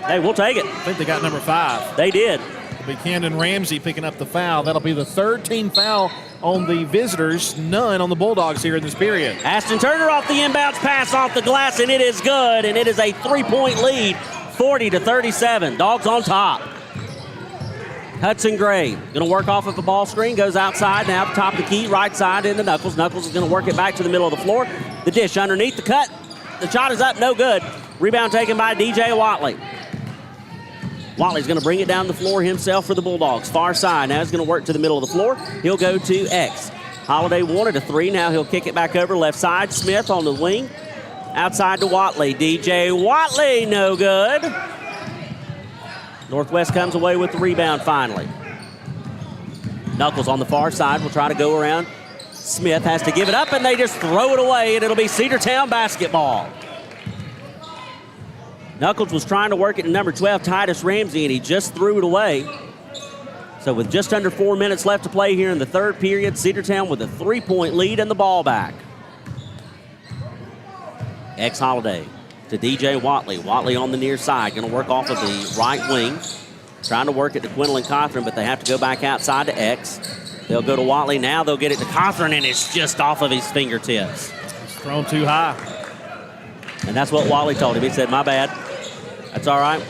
Hey, we'll take it. I think they got number 5. They did. It'll be Camden Ramsey picking up the foul. That'll be the third team foul on the visitors. None on the Bulldogs here in this period. Ashton Turner off the inbounds pass off the glass, and it is good. And it is a 3-point lead, 40-37. Dogs on top. Hudson Gray going to work off of the ball screen, goes outside now, top of the key, right side into Knuckles. Knuckles is going to work it back to the middle of the floor. The dish underneath the cut. The shot is up, no good. Rebound taken by DJ Watley. Watley's going to bring it down the floor himself for the Bulldogs. Far side, now he's going to work to the middle of the floor. He'll go to X. Holiday wanted a three, now he'll kick it back over left side. Smith on the wing, outside to Watley. DJ Watley, no good. Northwest comes away with the rebound finally. Knuckles on the far side will try to go around. Smith has to give it up, and they just throw it away, and it'll be Cedartown basketball. Knuckles was trying to work it in number 12, Titus Ramsey, and he just threw it away. So with just under 4 minutes left to play here in the third period, Cedartown with a 3-point lead and the ball back. Holiday to DJ Watley. Watley on the near side, going to work off of the right wing. Trying to work it to Quinlan Cothran, but they have to go back outside to X. They'll go to Watley. Now they'll get it to Cothran, and it's just off of his fingertips. It's thrown too high. And that's what Watley told him. He said, my bad. That's all right.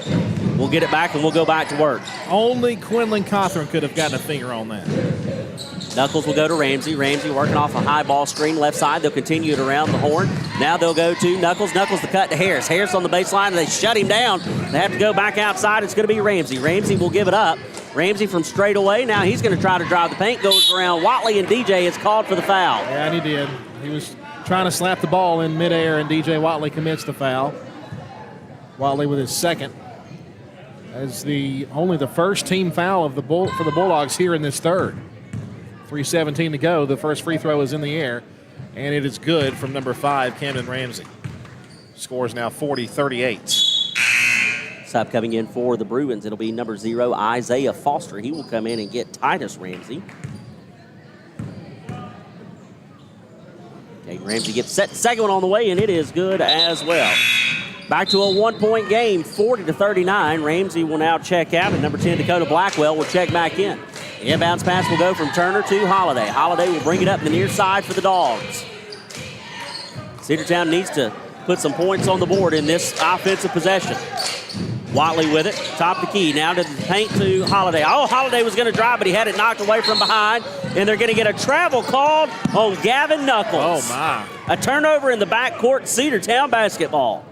We'll get it back, and we'll go back to work. Only Quinlan Cothran could have gotten a finger on that. Knuckles will go to Ramsey. Ramsey working off a high ball screen left side. They'll continue it around the horn. Now they'll go to Knuckles. Knuckles the cut to Harris. Harris on the baseline, and they shut him down. They have to go back outside. It's going to be Ramsey. Ramsey will give it up. Ramsey from straight away. Now he's going to try to drive the paint. Goes around Watley, and DJ is called for the foul. Yeah, and he did. He was trying to slap the ball in midair, and DJ Watley commits the foul. Watley with his second. As only the first team foul for the Bulldogs here in this third. 3:17 to go. The first free throw is in the air, and it is good from number 5, Camden Ramsey. Score is now 40-38. Sub coming in for the Bruins. It'll be number 0, Isaiah Foster. He will come in and get Titus Ramsey. Okay, Ramsey gets set. Second one on the way, and it is good as well. Back to a 1-point game, 40-39. Ramsey will now check out, and number 10, Dakota Blackwell, will check back in. Inbounds pass will go from Turner to Holiday. Holiday will bring it up the near side for the Dogs. Cedartown needs to put some points on the board in this offensive possession. Watley with it, top the key. Now to the paint to Holiday. Oh, Holiday was going to drive, but he had it knocked away from behind, and they're going to get a travel called on Gavin Knuckles. Oh, my. A turnover in the backcourt, Cedartown basketball.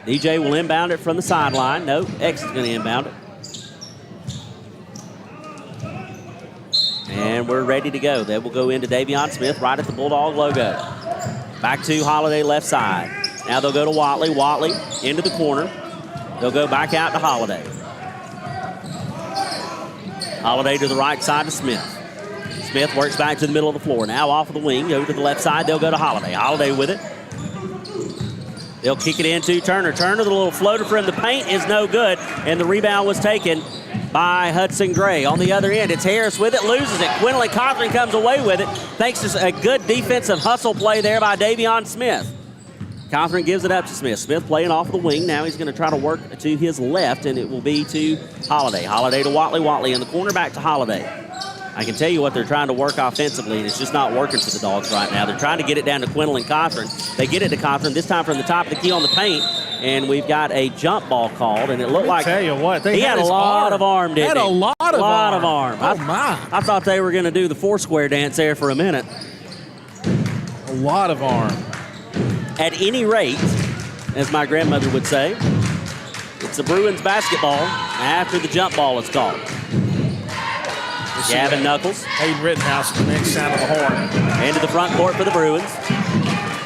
DJ will inbound it from the sideline. No, X is going to inbound it. And we're ready to go. They will go into Davion Smith right at the Bulldog logo. Back to Holiday left side. Now they'll go to Watley. Watley into the corner. They'll go back out to Holiday. Holiday to the right side to Smith. Smith works back to the middle of the floor. Now off of the wing, over to the left side, they'll go to Holiday. Holiday with it. They'll kick it into Turner. Turner, the little floater from the paint is no good, and the rebound was taken by Hudson Gray. On the other end, it's Harris with it, loses it. Quinlan Cochran comes away with it, thanks to a good defensive hustle play there by Davion Smith. Cochran gives it up to Smith. Smith playing off the wing. Now he's going to try to work to his left, and it will be to Holiday. Holiday to Watley. Watley in the corner, back to Holiday. I can tell you what they're trying to work offensively, and it's just not working for the Dogs right now. They're trying to get it down to Quinlan Cochran. They get it to Cochran, this time from the top of the key on the paint, and we've got a jump ball called, and it looked like tell you what, he had a lot of arm, didn't he? Had a lot of arm. Oh, my. I thought they were going to do the Foursquare dance there for a minute. A lot of arm. At any rate, as my grandmother would say, it's the Bruins basketball after the jump ball is called. Gavin Knuckles. Hayden Rittenhouse, the next sound of the horn. Into the front court for the Bruins.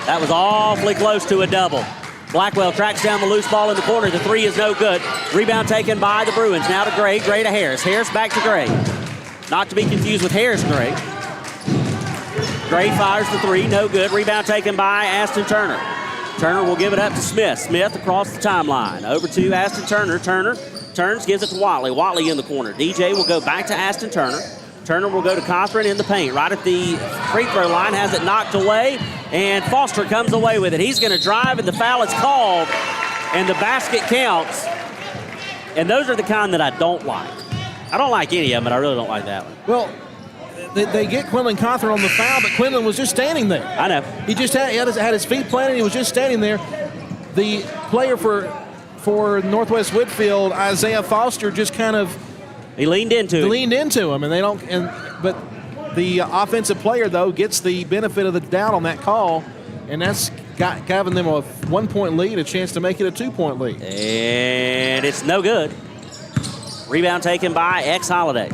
That was awfully close to a double. Blackwell tracks down the loose ball in the corner. The three is no good. Rebound taken by the Bruins. Now to Gray. Gray to Harris. Harris back to Gray. Not to be confused with Harris Gray. Gray fires the three. No good. Rebound taken by Aston Turner. Turner will give it up to Smith. Smith across the timeline. Over to Aston Turner. Turner turns, gives it to Watley. Watley in the corner. DJ will go back to Aston Turner. Turner will go to Cochran in the paint. Right at the free throw line, has it knocked away, and Foster comes away with it. He's going to drive, and the foul is called, and the basket counts. And those are the kind that I don't like. I don't like any of them, but I really don't like that one. Well, they get Quinlan Cochran on the foul, but Quinlan was just standing there. I know. He just had his feet planted. He was just standing there. The player for Northwest Whitfield, Isaiah Foster, just kind of leaned into him, and they don't. But the offensive player though gets the benefit of the doubt on that call, and that's giving them a 1-point lead, a chance to make it a 2-point lead. And it's no good. Rebound taken by X Holiday.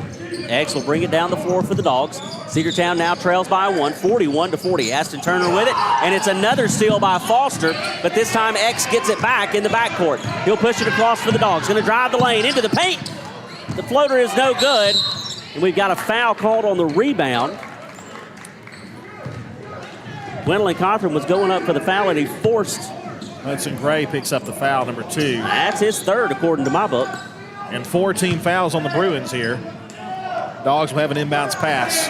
X will bring it down the floor for the Dogs. Cedartown now trails by one, 41-40. Aston Turner with it, and it's another steal by Foster, but this time X gets it back in the backcourt. He'll push it across for the Dogs. Going to drive the lane into the paint. The floater is no good, and we've got a foul called on the rebound. Quinlan Cochran was going up for the foul, and he forced. Hudson Gray picks up the foul, number 2. That's his third, according to my book. And 4 team fouls on the Bruins here. Dogs will have an inbounds pass.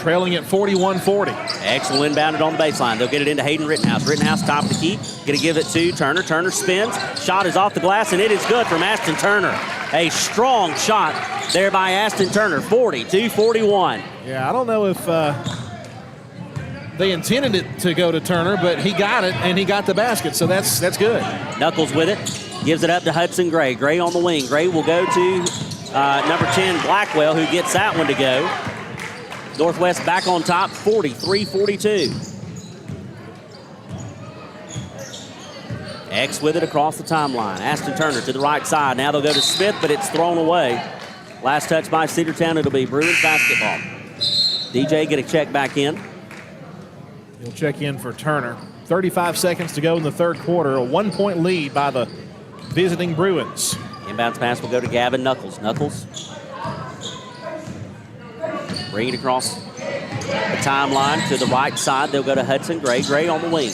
Trailing at 41-40. X will inbound it on the baseline. They'll get it into Hayden Rittenhouse. Rittenhouse top of the key. Going to give it to Turner. Turner spins. Shot is off the glass, and it is good from Aston Turner. A strong shot there by Aston Turner. 42-41. Yeah, I don't know if they intended it to go to Turner, but he got it, and he got the basket, so that's good. Knuckles with it. Gives it up to Hudson Gray. Gray on the wing. Gray will go to number 10, Blackwell, who gets that one to go. Northwest back on top, 43-42. X with it across the timeline. Aston Turner to the right side. Now they'll go to Smith, but it's thrown away. Last touch by Cedartown. It'll be Bruins basketball. DJ get a check back in. He'll check in for Turner. 35 seconds to go in the third quarter. A 1-point lead by the visiting Bruins. Inbounds pass will go to Gavin Knuckles. Knuckles. Bring it across the timeline to the right side. They'll go to Hudson Gray. Gray on the wing.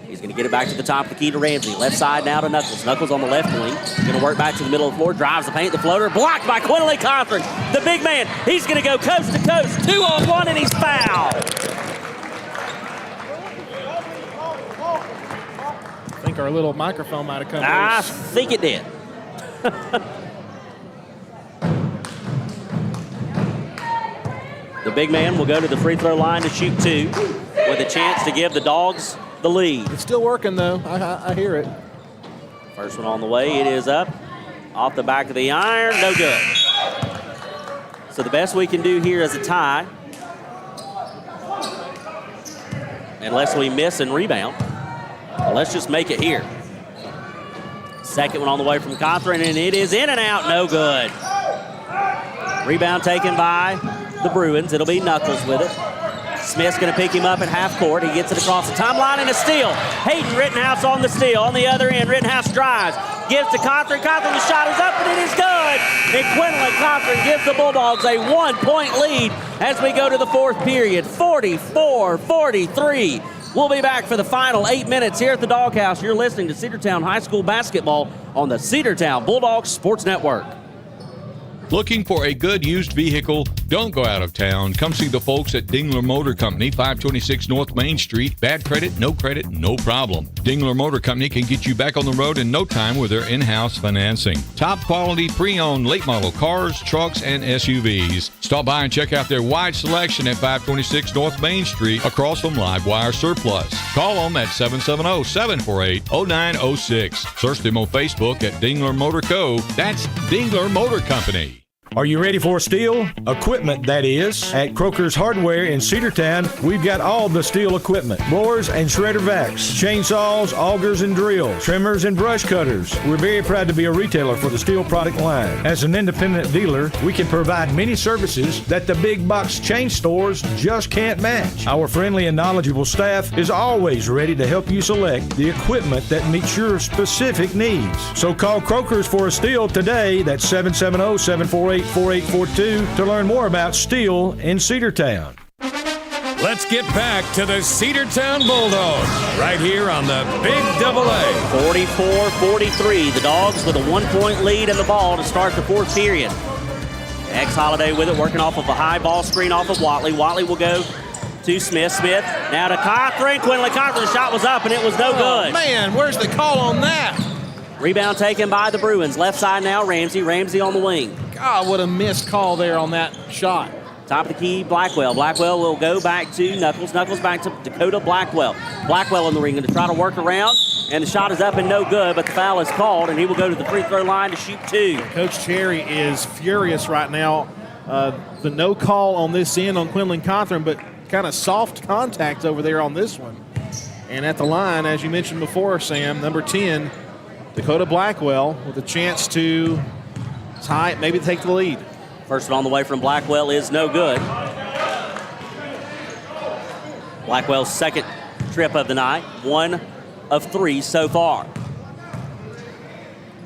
He's going to get it back to the top of the key to Ramsey. Left side now to Knuckles. Knuckles on the left wing. Going to work back to the middle of the floor. Drives the paint. The floater blocked by Quinlan Cochran. The big man. He's going to go coast to coast. 2-on-1, and he's fouled. I think our little microphone might have come loose. I think it did. The big man will go to the free throw line to shoot 2 with a chance to give the Dogs the lead. It's still working, though. I hear it. First one on the way. It is up. Off the back of the iron. No good. So the best we can do here is a tie. Unless we miss and rebound. Well, let's just make it here. Second one on the way from Cochran, and it is in and out. No good. Rebound taken by the Bruins. It'll be Knuckles with it. Smith's going to pick him up at half court. He gets it across the timeline and a steal. Hayden Rittenhouse on the steal. On the other end, Rittenhouse drives. Gives to Cothran. Cothran, the shot is up and it is good. And Quinlan Cothran gives the Bulldogs a 1-point lead as we go to the fourth period. 44-43. We'll be back for the final 8 minutes here at the Doghouse. You're listening to Cedartown High School basketball on the Cedartown Bulldogs Sports Network. Looking for a good used vehicle? Don't go out of town. Come see the folks at Dingler Motor Company, 526 North Main Street. Bad credit, no problem. Dingler Motor Company can get you back on the road in no time with their in-house financing. Top quality pre-owned late model cars, trucks, and SUVs. Stop by and check out their wide selection at 526 North Main Street across from Livewire Surplus. Call them at 770-748-0906. Search them on Facebook at Dingler Motor Co. That's Dingler Motor Company. Are you ready for steel? Equipment, that is. At Croker's Hardware in Cedartown, we've got all the steel equipment. Blowers and shredder vacs, chainsaws, augers and drills, trimmers and brush cutters. We're very proud to be a retailer for the steel product line. As an independent dealer, we can provide many services that the big box chain stores just can't match. Our friendly and knowledgeable staff is always ready to help you select the equipment that meets your specific needs. So call Croker's for a steel today. That's 770-748-4842 to learn more about steel in Cedartown. Let's get back to the Cedartown Bulldogs right here on the Big Double A. 44-43. The Dogs with a 1-point lead in the ball to start the fourth period. Holiday with it, working off of a high ball screen off of Watley. Watley will go to Smith. Smith now to Cothran. Quinlan Cothran, the shot was up and it was no good. Man, where's the call on that? Rebound taken by the Bruins. Left side now, Ramsey. Ramsey on the wing. God, what a missed call there on that shot. Top of the key, Blackwell. Blackwell will go back to Knuckles. Knuckles back to Dakota Blackwell. Blackwell in the ring, going to try to work around, and the shot is up and no good, but the foul is called, and he will go to the free throw line to shoot two. Coach Cherry is furious right now. The no call on this end on Quinlan Cothran, but kind of soft contact over there on this one. And at the line, as you mentioned before, Sam, number 10, Dakota Blackwell with a chance to tie it, maybe take the lead. First one on the way from Blackwell is no good. Blackwell's second trip of the night, 1 of 3 so far.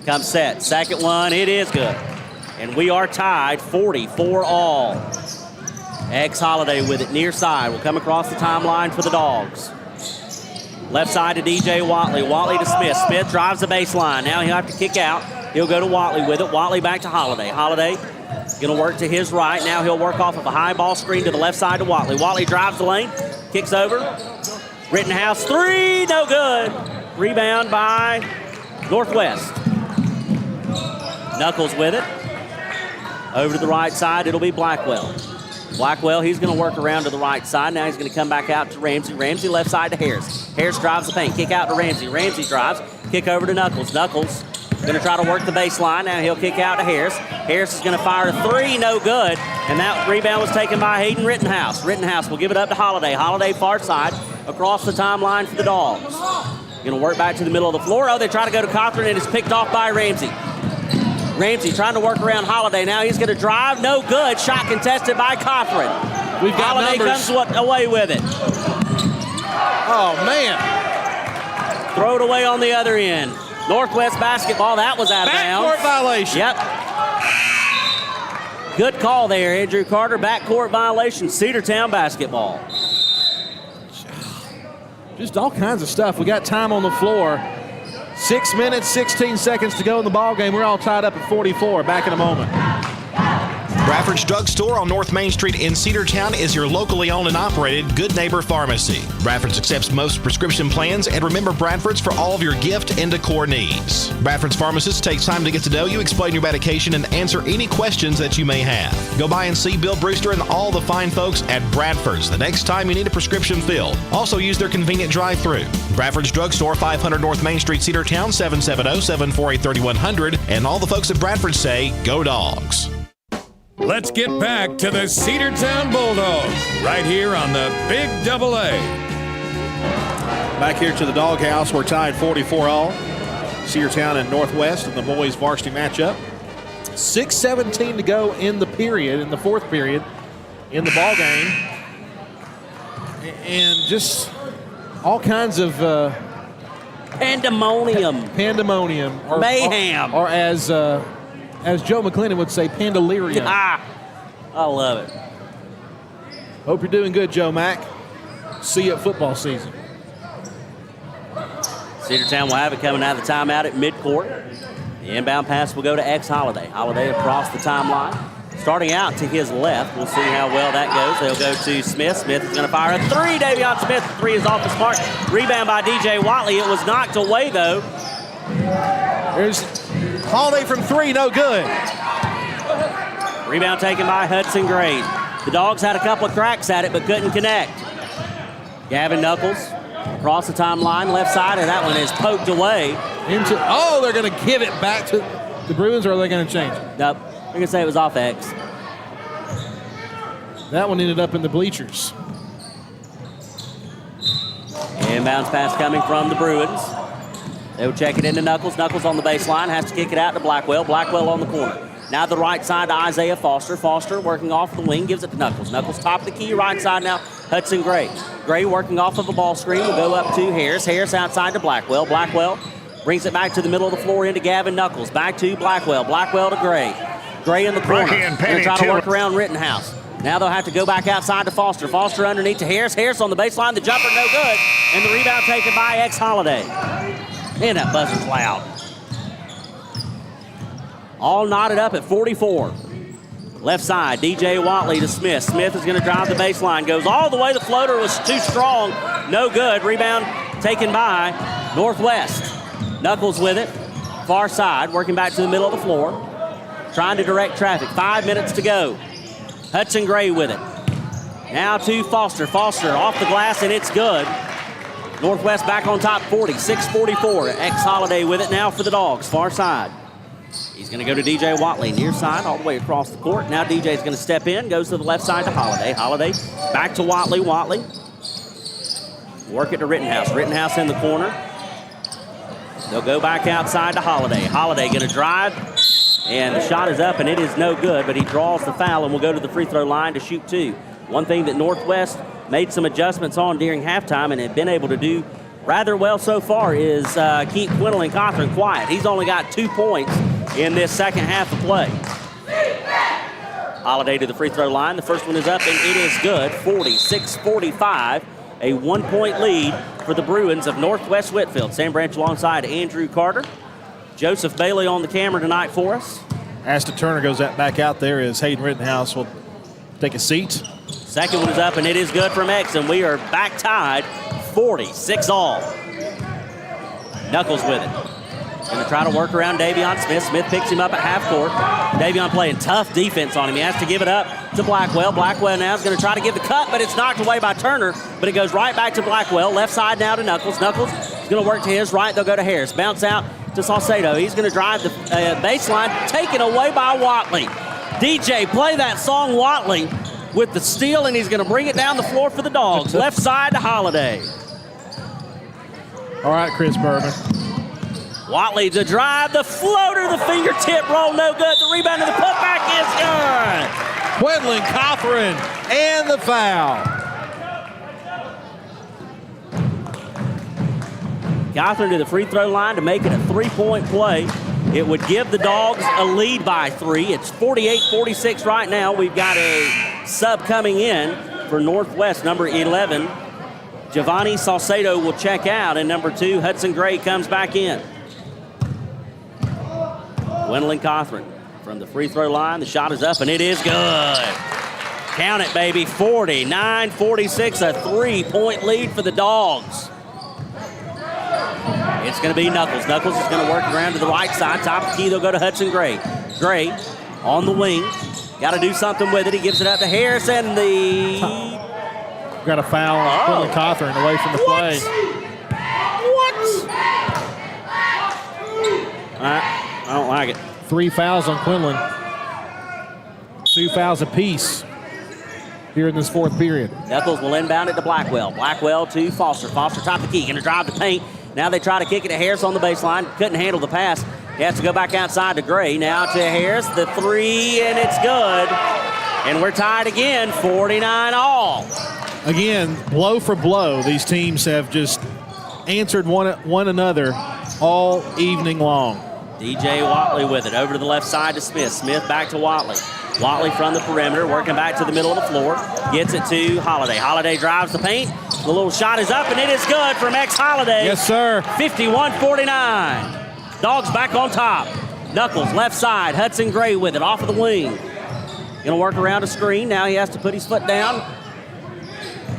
Comes set, second one, it is good. And we are tied 44 all. Holiday with it near side will come across the timeline for the Dogs. Left side to DJ Watley. Watley to Smith. Smith drives the baseline. Now he'll have to kick out. He'll go to Watley with it. Watley back to Holiday. Holiday going to work to his right. Now he'll work off of a high ball screen to the left side to Watley. Watley drives the lane. Kicks over. Rittenhouse three. No good. Rebound by Northwest. Knuckles with it. Over to the right side. It'll be Blackwell. Blackwell, he's going to work around to the right side. Now he's going to come back out to Ramsey. Ramsey left side to Harris. Harris drives the paint. Kick out to Ramsey. Ramsey drives. Kick over to Knuckles. Knuckles going to try to work the baseline. Now he'll kick out to Harris. Harris is going to fire a three. No good. And that rebound was taken by Hayden Rittenhouse. Rittenhouse will give it up to Holiday. Holiday far side across the timeline for the Dogs. Going to work back to the middle of the floor. Oh, they try to go to Cothran and it's picked off by Ramsey. Ramsey trying to work around Holiday. Now he's going to drive. No good. Shot contested by Cothran. We've got Holiday numbers. comes away with it. Oh, man. Throw it away on the other end. Northwest basketball. That was out of bounds. Backcourt violation. Yep. Good call there, Andrew Carter. Backcourt violation. Cedartown basketball. Just all kinds of stuff. We got time on the floor. 6 minutes, 16 seconds to go in the ball game. We're all tied up at 44. Back in a moment. Bradford's Drugstore on North Main Street in Cedartown is your locally owned and operated Good Neighbor Pharmacy. Bradford's accepts most prescription plans, and remember Bradford's for all of your gift and decor needs. Bradford's pharmacist takes time to get to know you, explain your medication, and answer any questions that you may have. Go by and see Bill Brewster and all the fine folks at Bradford's the next time you need a prescription filled. Also use their convenient drive-thru. Bradford's Drugstore, 500 North Main Street, Cedartown, 770-748-3100. And all the folks at Bradford say, go Dogs. Let's get back to the Cedartown Bulldogs right here on the Big Double A. Back here to the Doghouse. We're tied 44 all. Cedartown and Northwest in the boys varsity matchup. 6:17 to go in the period, in the fourth period in the ball game. And just all kinds of pandemonium. Or, mayhem. Or as Joe McClendon would say, pandalirium. I love it. Hope you're doing good, Joe Mack. See you at football season. Cedartown will have it coming out of the timeout at midcourt. The inbound pass will go to Holiday. Holiday across the timeline. Starting out to his left. We'll see how well that goes. They'll go to Smith. Smith is going to fire a three. Davion Smith, the three is off his mark. Rebound by DJ Watley. It was knocked away, though. There's Holiday from three, no good. Rebound taken by Hudson Gray. The Dogs had a couple of cracks at it, but couldn't connect. Gavin Knuckles across the timeline, left side, and that one is poked away. They're going to give it back to the Bruins, or are they going to change it? Nope. They're going to say it was off X. That one ended up in the bleachers. Inbounds pass coming from the Bruins. They'll check it into Knuckles. Knuckles on the baseline, has to kick it out to Blackwell. Blackwell on the corner. Now the right side to Isaiah Foster. Foster working off the wing, gives it to Knuckles. Knuckles top of the key, right side now, Hudson Gray. Gray working off of a ball screen will go up to Harris. Harris outside to Blackwell. Blackwell brings it back to the middle of the floor into Gavin Knuckles. Back to Blackwell. Blackwell to Gray. Gray in the corner. They're trying to work around Rittenhouse. Now they'll have to go back outside to Foster. Foster underneath to Harris. Harris on the baseline. The jumper no good. And the rebound taken by Holiday. Man, that buzzer's loud. All knotted up at 44. Left side, DJ Watley to Smith. Smith is going to drive the baseline. Goes all the way. The floater was too strong. No good. Rebound taken by Northwest. Knuckles with it. Far side, working back to the middle of the floor. Trying to direct traffic. 5 minutes to go. Hudson Gray with it. Now to Foster. Foster off the glass, and it's good. Northwest back on top, 40. 6:44. Holiday with it now for the Dogs. Far side. He's going to go to DJ Watley, near side, all the way across the court. Now DJ's going to step in, goes to the left side to Holiday. Holiday back to Watley. Watley. Work it to Rittenhouse. Rittenhouse in the corner. They'll go back outside to Holiday. Holiday going to drive, and the shot is up, and it is no good, but he draws the foul and will go to the free throw line to shoot two. One thing that Northwest made some adjustments on during halftime and had been able to do rather well so far is keep Quinlan Cothran quiet. He's only got 2 points in this second half of play. Holiday to the free throw line. The first one is up, and it is good. 46-45, a 1 point lead for the Bruins of Northwest Whitfield. Sam Branch alongside Andrew Carter. Joseph Bailey on the camera tonight for us. Ashton Turner goes back out there as Hayden Rittenhouse will take a seat. Second one is up, and it is good from X, and we are back tied 46 all. Knuckles with it. Going to try to work around Davion Smith. Smith picks him up at half court. Davion playing tough defense on him. He has to give it up to Blackwell. Blackwell now is going to try to give the cut, but it's knocked away by Turner. But it goes right back to Blackwell. Left side now to Knuckles. Knuckles is going to work to his right. They'll go to Harris. Bounce out to Salcedo. He's going to drive the baseline. Taken away by Watley. DJ, play that song, Watley, with the steal, and he's going to bring it down the floor for the Dogs. Left side to Holiday. All right, Chris Bourbon. Watley to drive, the floater, the fingertip roll, no good. The rebound and the putback is good. Quinlan Cothran and the foul. Cothran to the free throw line to make it a 3-point play. It would give the Dogs a lead by 3. It's 48-46 right now. We've got a sub coming in for Northwest, number 11. Giovanni Salcedo will check out, and number 2, Hudson Gray, comes back in. Quinlan Cothran from the free throw line. The shot is up, and it is good. Count it, baby. 49-46, a 3-point lead for the Dogs. It's going to be Knuckles. Knuckles is going to work around to the right side. Top of the key, they'll go to Hudson Gray. Gray on the wing. Got to do something with it. He gives it up to Harris, and the... Got a foul on Quinlan Cothran away from the play. What? I don't like it. 3 fouls on Quinlan. 2 fouls apiece here in this fourth period. Knuckles will inbound it to Blackwell. Blackwell to Foster. Foster top of the key. Going to drive the paint. Now they try to kick it to Harris on the baseline. Couldn't handle the pass. He has to go back outside to Gray. Now to Harris. The 3, and it's good. And we're tied again, 49 all. Again, blow for blow, these teams have just answered one another all evening long. DJ Watley with it. Over to the left side to Smith. Smith back to Watley. Watley from the perimeter, working back to the middle of the floor. Gets it to Holiday. Holiday drives the paint. The little shot is up, and it is good from Holiday. Yes, sir. 51-49. Dogs back on top. Knuckles, left side. Hudson Gray with it, off of the wing. Going to work around a screen. Now he has to put his foot down.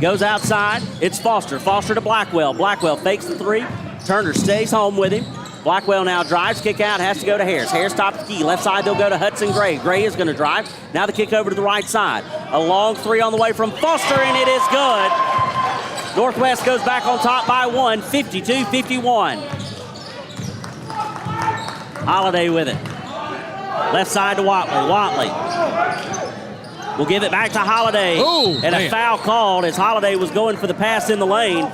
Goes outside. It's Foster. Foster to Blackwell. Blackwell fakes the three. Turner stays home with him. Blackwell now drives, kick out, has to go to Harris. Harris top of the key. Left side, they'll go to Hudson Gray. Gray is going to drive. Now the kick over to the right side. A long three on the way from Foster, and it is good. Northwest goes back on top by one, 52-51. Holiday with it. Left side to Watley. Watley will give it back to Holiday. Ooh, and a foul called as Holiday was going for the pass in the lane.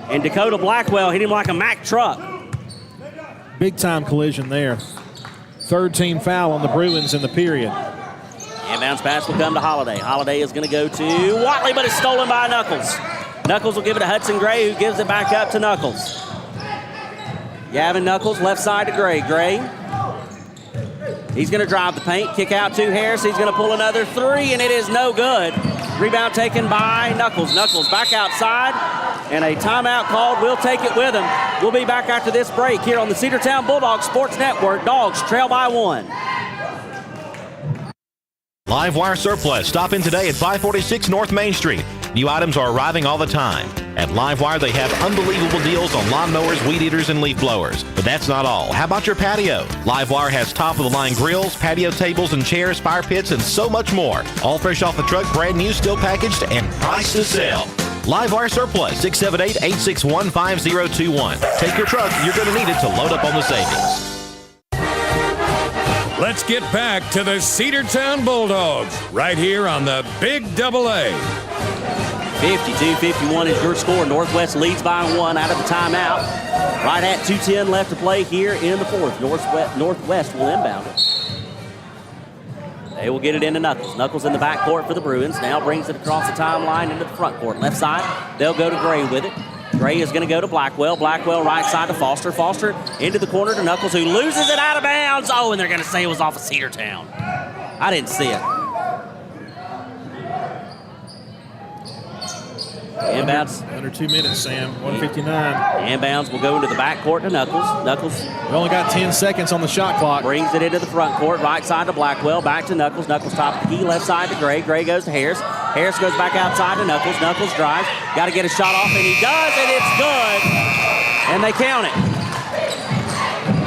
And Dakota Blackwell hit him like a Mack truck. Big time collision there. Third team foul on the Bruins in the period. Inbounds pass will come to Holiday. Holiday is going to go to Watley, but it's stolen by Knuckles. Knuckles will give it to Hudson Gray, who gives it back up to Knuckles. Gavin Knuckles, left side to Gray. Gray, he's going to drive the paint, kick out to Harris. He's going to pull another three, and it is no good. Rebound taken by Knuckles. Knuckles back outside, and a timeout called. We'll take it with him. We'll be back after this break here on the Cedartown Bulldogs Sports Network. Dogs trail by one. Live Wire Surplus. Stop in today at 546 North Main Street. New items are arriving all the time. At Live Wire, they have unbelievable deals on lawnmowers, weed eaters, and leaf blowers. But that's not all. How about your patio? Live Wire has top-of-the-line grills, patio tables and chairs, fire pits, and so much more. All fresh off the truck, brand new, still packaged, and priced to sell. Live Wire Surplus, 678-861-5021. Take your truck. You're going to need it to load up on the savings. Let's get back to the Cedartown Bulldogs right here on the Big AA. 52-51 is your score. Northwest leads by one out of the timeout. Right at 2:10 left to play here in the fourth. Northwest will inbound it. They will get it into Knuckles. Knuckles in the back court for the Bruins. Now brings it across the timeline into the front court. Left side, they'll go to Gray with it. Gray is going to go to Blackwell. Blackwell right side to Foster. Foster into the corner to Knuckles, who loses it out of bounds. Oh, and they're going to say it was off of Cedartown. I didn't see it. Inbounds. Under 2 minutes, Sam. 1:59. Inbounds will go into the back court to Knuckles. Knuckles. We only got 10 seconds on the shot clock. Brings it into the front court. Right side to Blackwell. Back to Knuckles. Knuckles top of the key. Left side to Gray. Gray goes to Harris. Harris goes back outside to Knuckles. Knuckles drives. Got to get a shot off, and he does, and it's good. And they count it.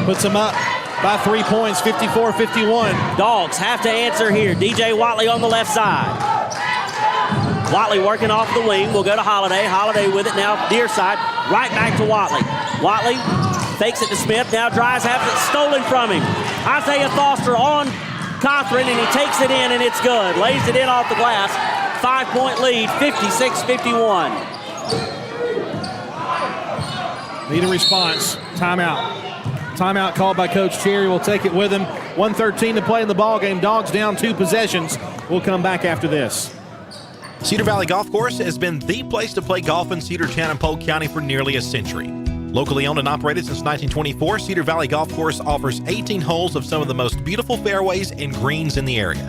Puts them up by 3 points, 54-51. Dogs have to answer here. DJ Watley on the left side. Watley working off the wing. We'll go to Holiday. Holiday with it now, near side. Right back to Watley. Watley fakes it to Smith. Now drives, has it stolen from him. Isaiah Foster on Cothran, and he takes it in, and it's good. Lays it in off the glass. 5-point lead, 56-51. Need a response. Timeout. Timeout called by Coach Cherry. We'll take it with him. 1:13 to play in the ball game. Dogs down 2 possessions. We'll come back after this. Cedar Valley Golf Course has been the place to play golf in Cedartown and Polk County for nearly a century. Locally owned and operated since 1924, Cedar Valley Golf Course offers 18 holes of some of the most beautiful fairways and greens in the area.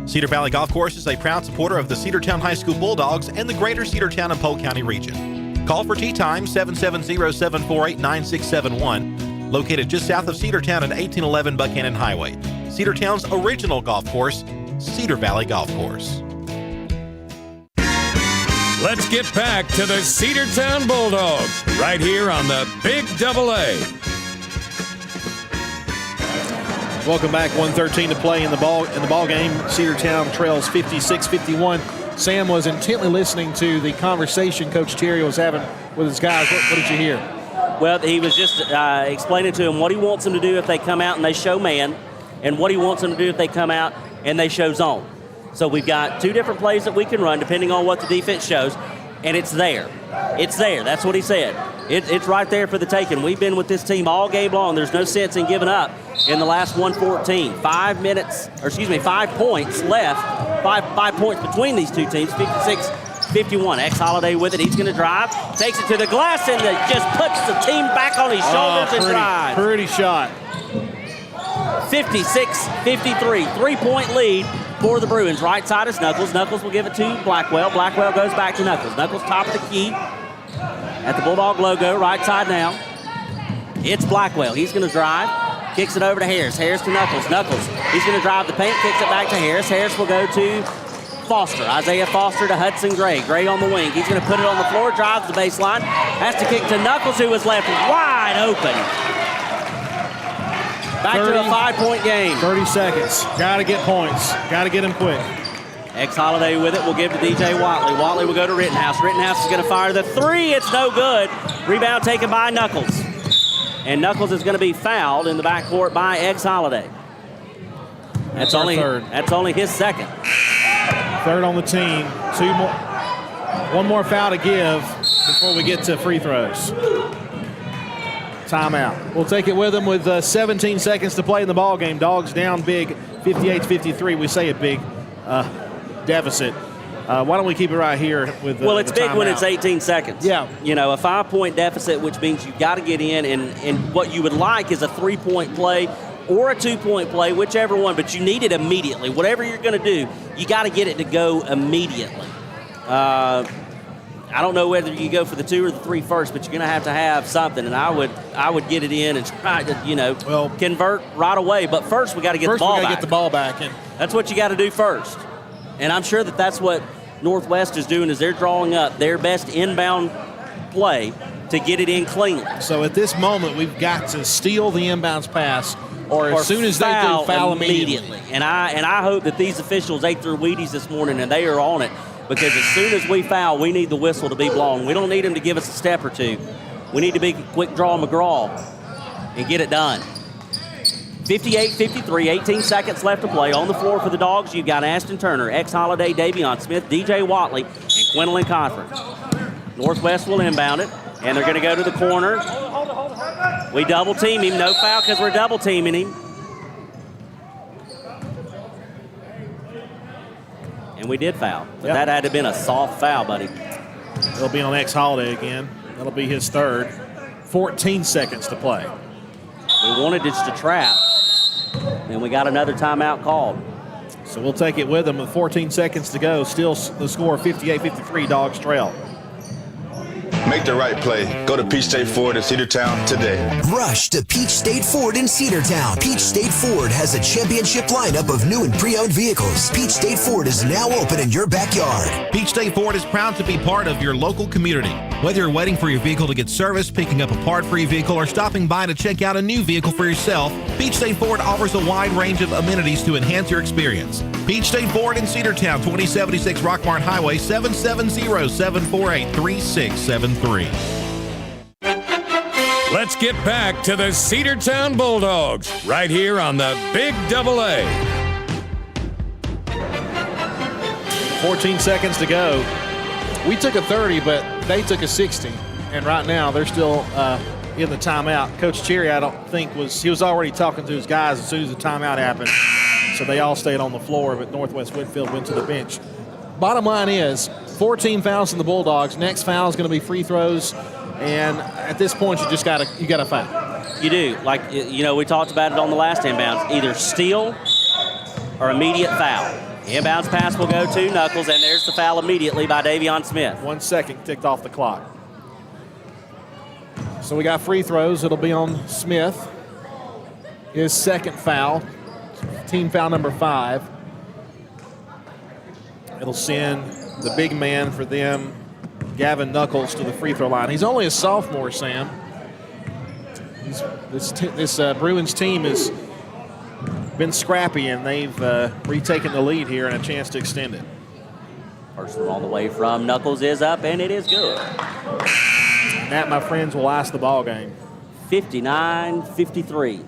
Cedar Valley Golf Course is a proud supporter of the Cedartown High School Bulldogs and the greater Cedartown and Polk County region. Call for tee time 770-748-9671, located just south of Cedartown at 1811 Buchanan Highway. Cedartown's original golf course, Cedar Valley Golf Course. Let's get back to the Cedartown Bulldogs right here on the Big AA. Welcome back. 1:13 to play in the ball game. Cedartown trails 56-51. Sam was intently listening to the conversation Coach Cherry was having with his guys. What did you hear? Well, he was just explaining to them what he wants them to do if they come out and they show man, and what he wants them to do if they come out and they show zone. So we've got 2 different plays that we can run depending on what the defense shows, and it's there. It's there. That's what he said. It's right there for the taking. We've been with this team all game long. There's no sense in giving up in the last 1:14. 5 points left. 5 points between these two teams, 51. Holiday with it. He's going to drive. Takes it to the glass and just puts the team back on his shoulders and drives. Pretty shot. 56-53. 3-point lead for the Bruins. Right side is Knuckles. Knuckles will give it to Blackwell. Blackwell goes back to Knuckles. Knuckles top of the key at the Bulldog logo. Right side now. It's Blackwell. He's going to drive. Kicks it over to Harris. Harris to Knuckles. Knuckles. He's going to drive the paint. Kicks it back to Harris. Harris will go to Foster. Isaiah Foster to Hudson Gray. Gray on the wing. He's going to put it on the floor. Drives the baseline. Has to kick to Knuckles, who was left wide open. Back to a 5-point game. 30 seconds. Got to get points. Got to get them quick. Holiday with it. We'll give to DJ Watley. Watley will go to Rittenhouse. Rittenhouse is going to fire the three. It's no good. Rebound taken by Knuckles. And Knuckles is going to be fouled in the backcourt by Holiday. That's only his second. Third on the team. One more foul to give before we get to free throws. Timeout. We'll take it with them with 17 seconds to play in the ball game. Dogs down big, 58-53. We say a big deficit. Why don't we keep it right here with well, it's big timeout. when it's 18 seconds. Yeah. You know, a 5-point deficit, which means you've got to get in, and what you would like is a 3-point play or a 2-point play, whichever one, but you need it immediately. Whatever you're going to do, you got to get it to go immediately. I don't know whether you go for the 2 or the 3 first, but you're going to have something, and I would get it in and try to, convert right away. But first, we got to get the ball back. First, we got to get the ball back. And that's what you got to do first. And I'm sure that's what Northwest is doing, is they're drawing up their best inbound play to get it in cleanly. So at this moment, we've got to steal the inbounds pass, or as soon as they do, foul immediately. And I hope that these officials ate their Wheaties this morning and they are on it, because as soon as we foul, we need the whistle to be blown. We don't need them to give us a step or two. We need to be quick draw McGraw and get it done. 58-53, 18 seconds left to play. On the floor for the Dogs, you've got Ashton Turner, Holiday, Davion Smith, DJ Watley, and Quinlan Conference. Northwest will inbound it, and they're going to go to the corner. We double team him. No foul because we're double teaming him. And we did foul, but that had to have been a soft foul, buddy. It'll be on Holiday again. That'll be his third. 14 seconds to play. We wanted just to trap, and we got another timeout called. So we'll take it with them with 14 seconds to go. Still the score 58-53, Dogs trail. Make the right play. Go to Peach State Ford in Cedartown today. Rush to Peach State Ford in Cedartown. Peach State Ford has a championship lineup of new and pre-owned vehicles. Peach State Ford is now open in your backyard. Peach State Ford is proud to be part of your local community. Whether you're waiting for your vehicle to get serviced, picking up a part for your vehicle, or stopping by to check out a new vehicle for yourself, Peach State Ford offers a wide range of amenities to enhance your experience. Peach State Ford in Cedartown, 2076 Rockmart Highway, 770-748-3673. Let's get back to the Cedartown Bulldogs right here on the Big Double A. 14 seconds to go. We took a 30, but they took a 60. And right now, they're still in the timeout. Coach Cherry, I don't think he was already talking to his guys as soon as the timeout happened. So they all stayed on the floor, but Northwest Whitfield went to the bench. Bottom line is 14 fouls in the Bulldogs. Next foul is going to be free throws. And at this point, you got to foul. You do. Like, we talked about it on the last inbounds. Either steal or immediate foul. The inbounds pass will go to Knuckles, and there's the foul immediately by Davion Smith. 1 second ticked off the clock. So we got free throws. It'll be on Smith. His second foul, team foul number 5. It'll send the big man for them, Gavin Knuckles, to the free throw line. He's only a sophomore, Sam. This Bruins team has been scrappy, and they've retaken the lead here and a chance to extend it. First one all the way from Knuckles is up, and it is good. And that, my friends, will ice the ball game. 59-53.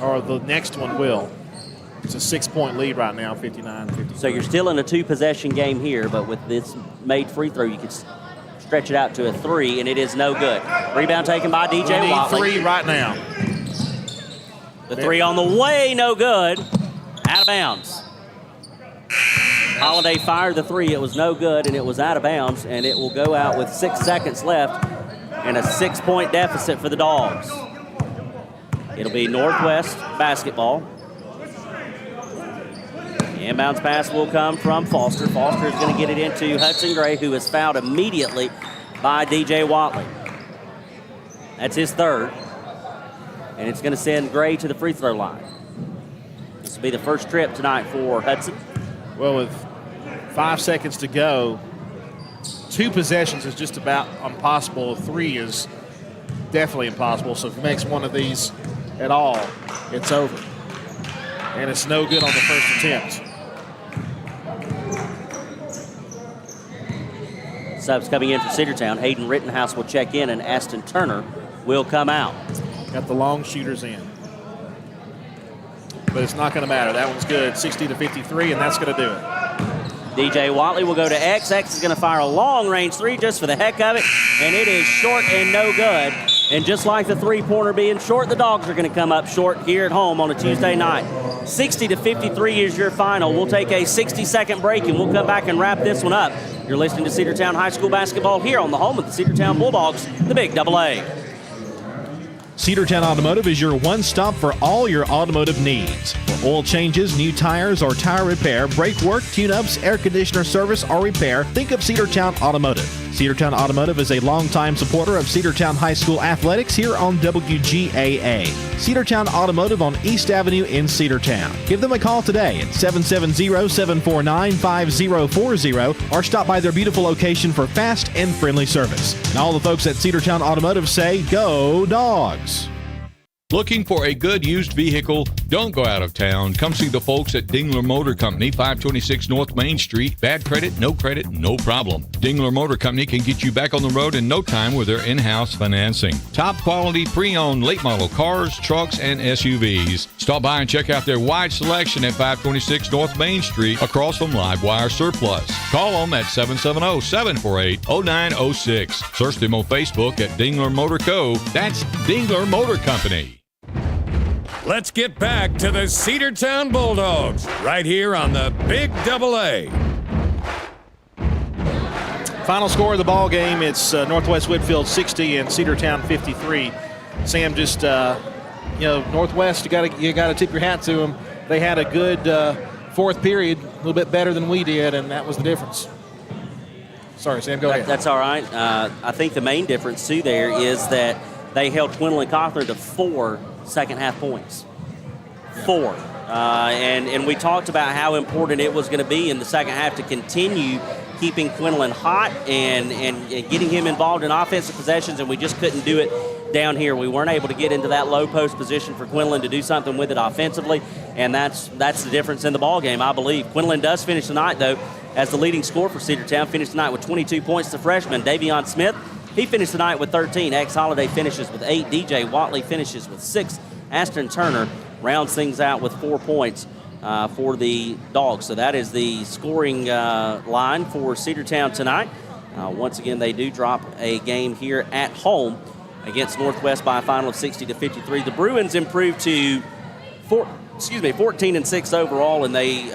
Or the next one will. It's a 6-point lead right now, 59-53. So you're still in a 2-possession game here, but with this made free throw, you could stretch it out to a 3, and it is no good. Rebound taken by DJ Watley. 3 right now. The 3 on the way, no good. Out of bounds. Holiday fired the three. It was no good, and it was out of bounds, and it will go out with 6 seconds left and a 6-point deficit for the Dogs. It'll be Northwest basketball. The inbounds pass will come from Foster. Foster is going to get it into Hudson Gray, who is fouled immediately by DJ Watley. That's his third. And it's going to send Gray to the free throw line. This will be the first trip tonight for Hudson. Well, with 5 seconds to go, 2 possessions is just about impossible. 3 is definitely impossible. So if he makes one of these at all, it's over. And it's no good on the first attempt. Subs coming in for Cedartown. Hayden Rittenhouse will check in, and Aston Turner will come out. Got the long shooters in. But it's not going to matter. That one's good. 60-53, and that's going to do it. DJ Watley will go to X. X is going to fire a long-range three just for the heck of it, and it is short and no good. And just like the three-pointer being short, the Dogs are going to come up short here at home on a Tuesday night. 60-53 is your final. We'll take a 60-second break, and we'll come back and wrap this one up. You're listening to Cedartown High School basketball here on the home of the Cedartown Bulldogs, the Big AA. Cedartown Automotive is your one-stop for all your automotive needs. For oil changes, new tires, or tire repair, brake work, tune-ups, air conditioner service, or repair, think of Cedartown Automotive. Cedartown Automotive is a longtime supporter of Cedartown High School athletics here on WGAA. Cedartown Automotive on East Avenue in Cedartown. Give them a call today at 770-749-5040 or stop by their beautiful location for fast and friendly service. And all the folks at Cedartown Automotive say, go Dogs! Looking for a good used vehicle? Don't go out of town. Come see the folks at Dingler Motor Company, 526 North Main Street. Bad credit, no problem. Dingler Motor Company can get you back on the road in no time with their in-house financing. Top quality pre-owned late model cars, trucks, and SUVs. Stop by and check out their wide selection at 526 North Main Street across from Livewire Surplus. Call them at 770-748-0906. Search them on Facebook at Dingler Motor Co. That's Dingler Motor Company. Let's get back to the Cedartown Bulldogs right here on the Big AA. Final score of the ball game, it's Northwest Whitfield 60 and Cedartown 53. Sam, just Northwest, you got to tip your hat to them. They had a good fourth period, a little bit better than we did, and that was the difference. Sorry, Sam, go ahead. That's all right. I think the main difference too there is that they held Quinlan Cawthorn to 4 second-half points. 4. And we talked about how important it was going to be in the second half to continue keeping Quinlan hot and getting him involved in offensive possessions, and we just couldn't do it down here. We weren't able to get into that low post position for Quinlan to do something with it offensively, and that's the difference in the ball game, I believe. Quinlan does finish tonight, though, as the leading scorer for Cedartown. Finished tonight with 22 points. The freshman, Davion Smith, he finished tonight with 13. Holiday finishes with 8. DJ Watley finishes with 6. Aston Turner rounds things out with 4 points for the Dogs. So that is the scoring line for Cedartown tonight. Once again, they do drop a game here at home against Northwest by a final of 60-53. The Bruins improved to 14-6 overall, and they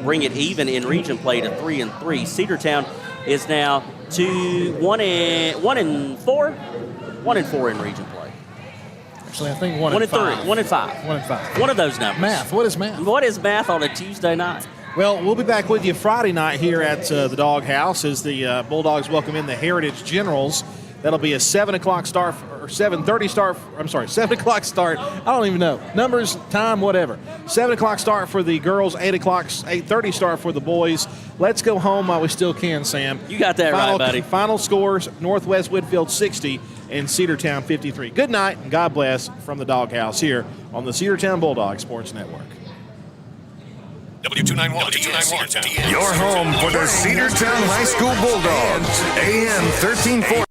bring it even in region play to 3-3. Cedartown is now 1-4 in region play. Actually, I think 1-5. 1-5. One of those numbers. Math. What is math? What is math on a Tuesday night? Well, we'll be back with you Friday night here at the Doghouse as the Bulldogs welcome in the Heritage Generals. That'll be a 7 o'clock start, or 7:30 start. I'm sorry, 7 o'clock start. I don't even know. Numbers, time, whatever. 7 o'clock start for the girls, 8:30 start for the boys. Let's go home while we still can, Sam. You got that right, buddy. Final scores, Northwest Whitfield 60 and Cedartown 53. Good night and God bless from the Doghouse here on the Cedartown Bulldog Sports Network. W291. Your home for the Cedartown High School Bulldogs. AM 1340.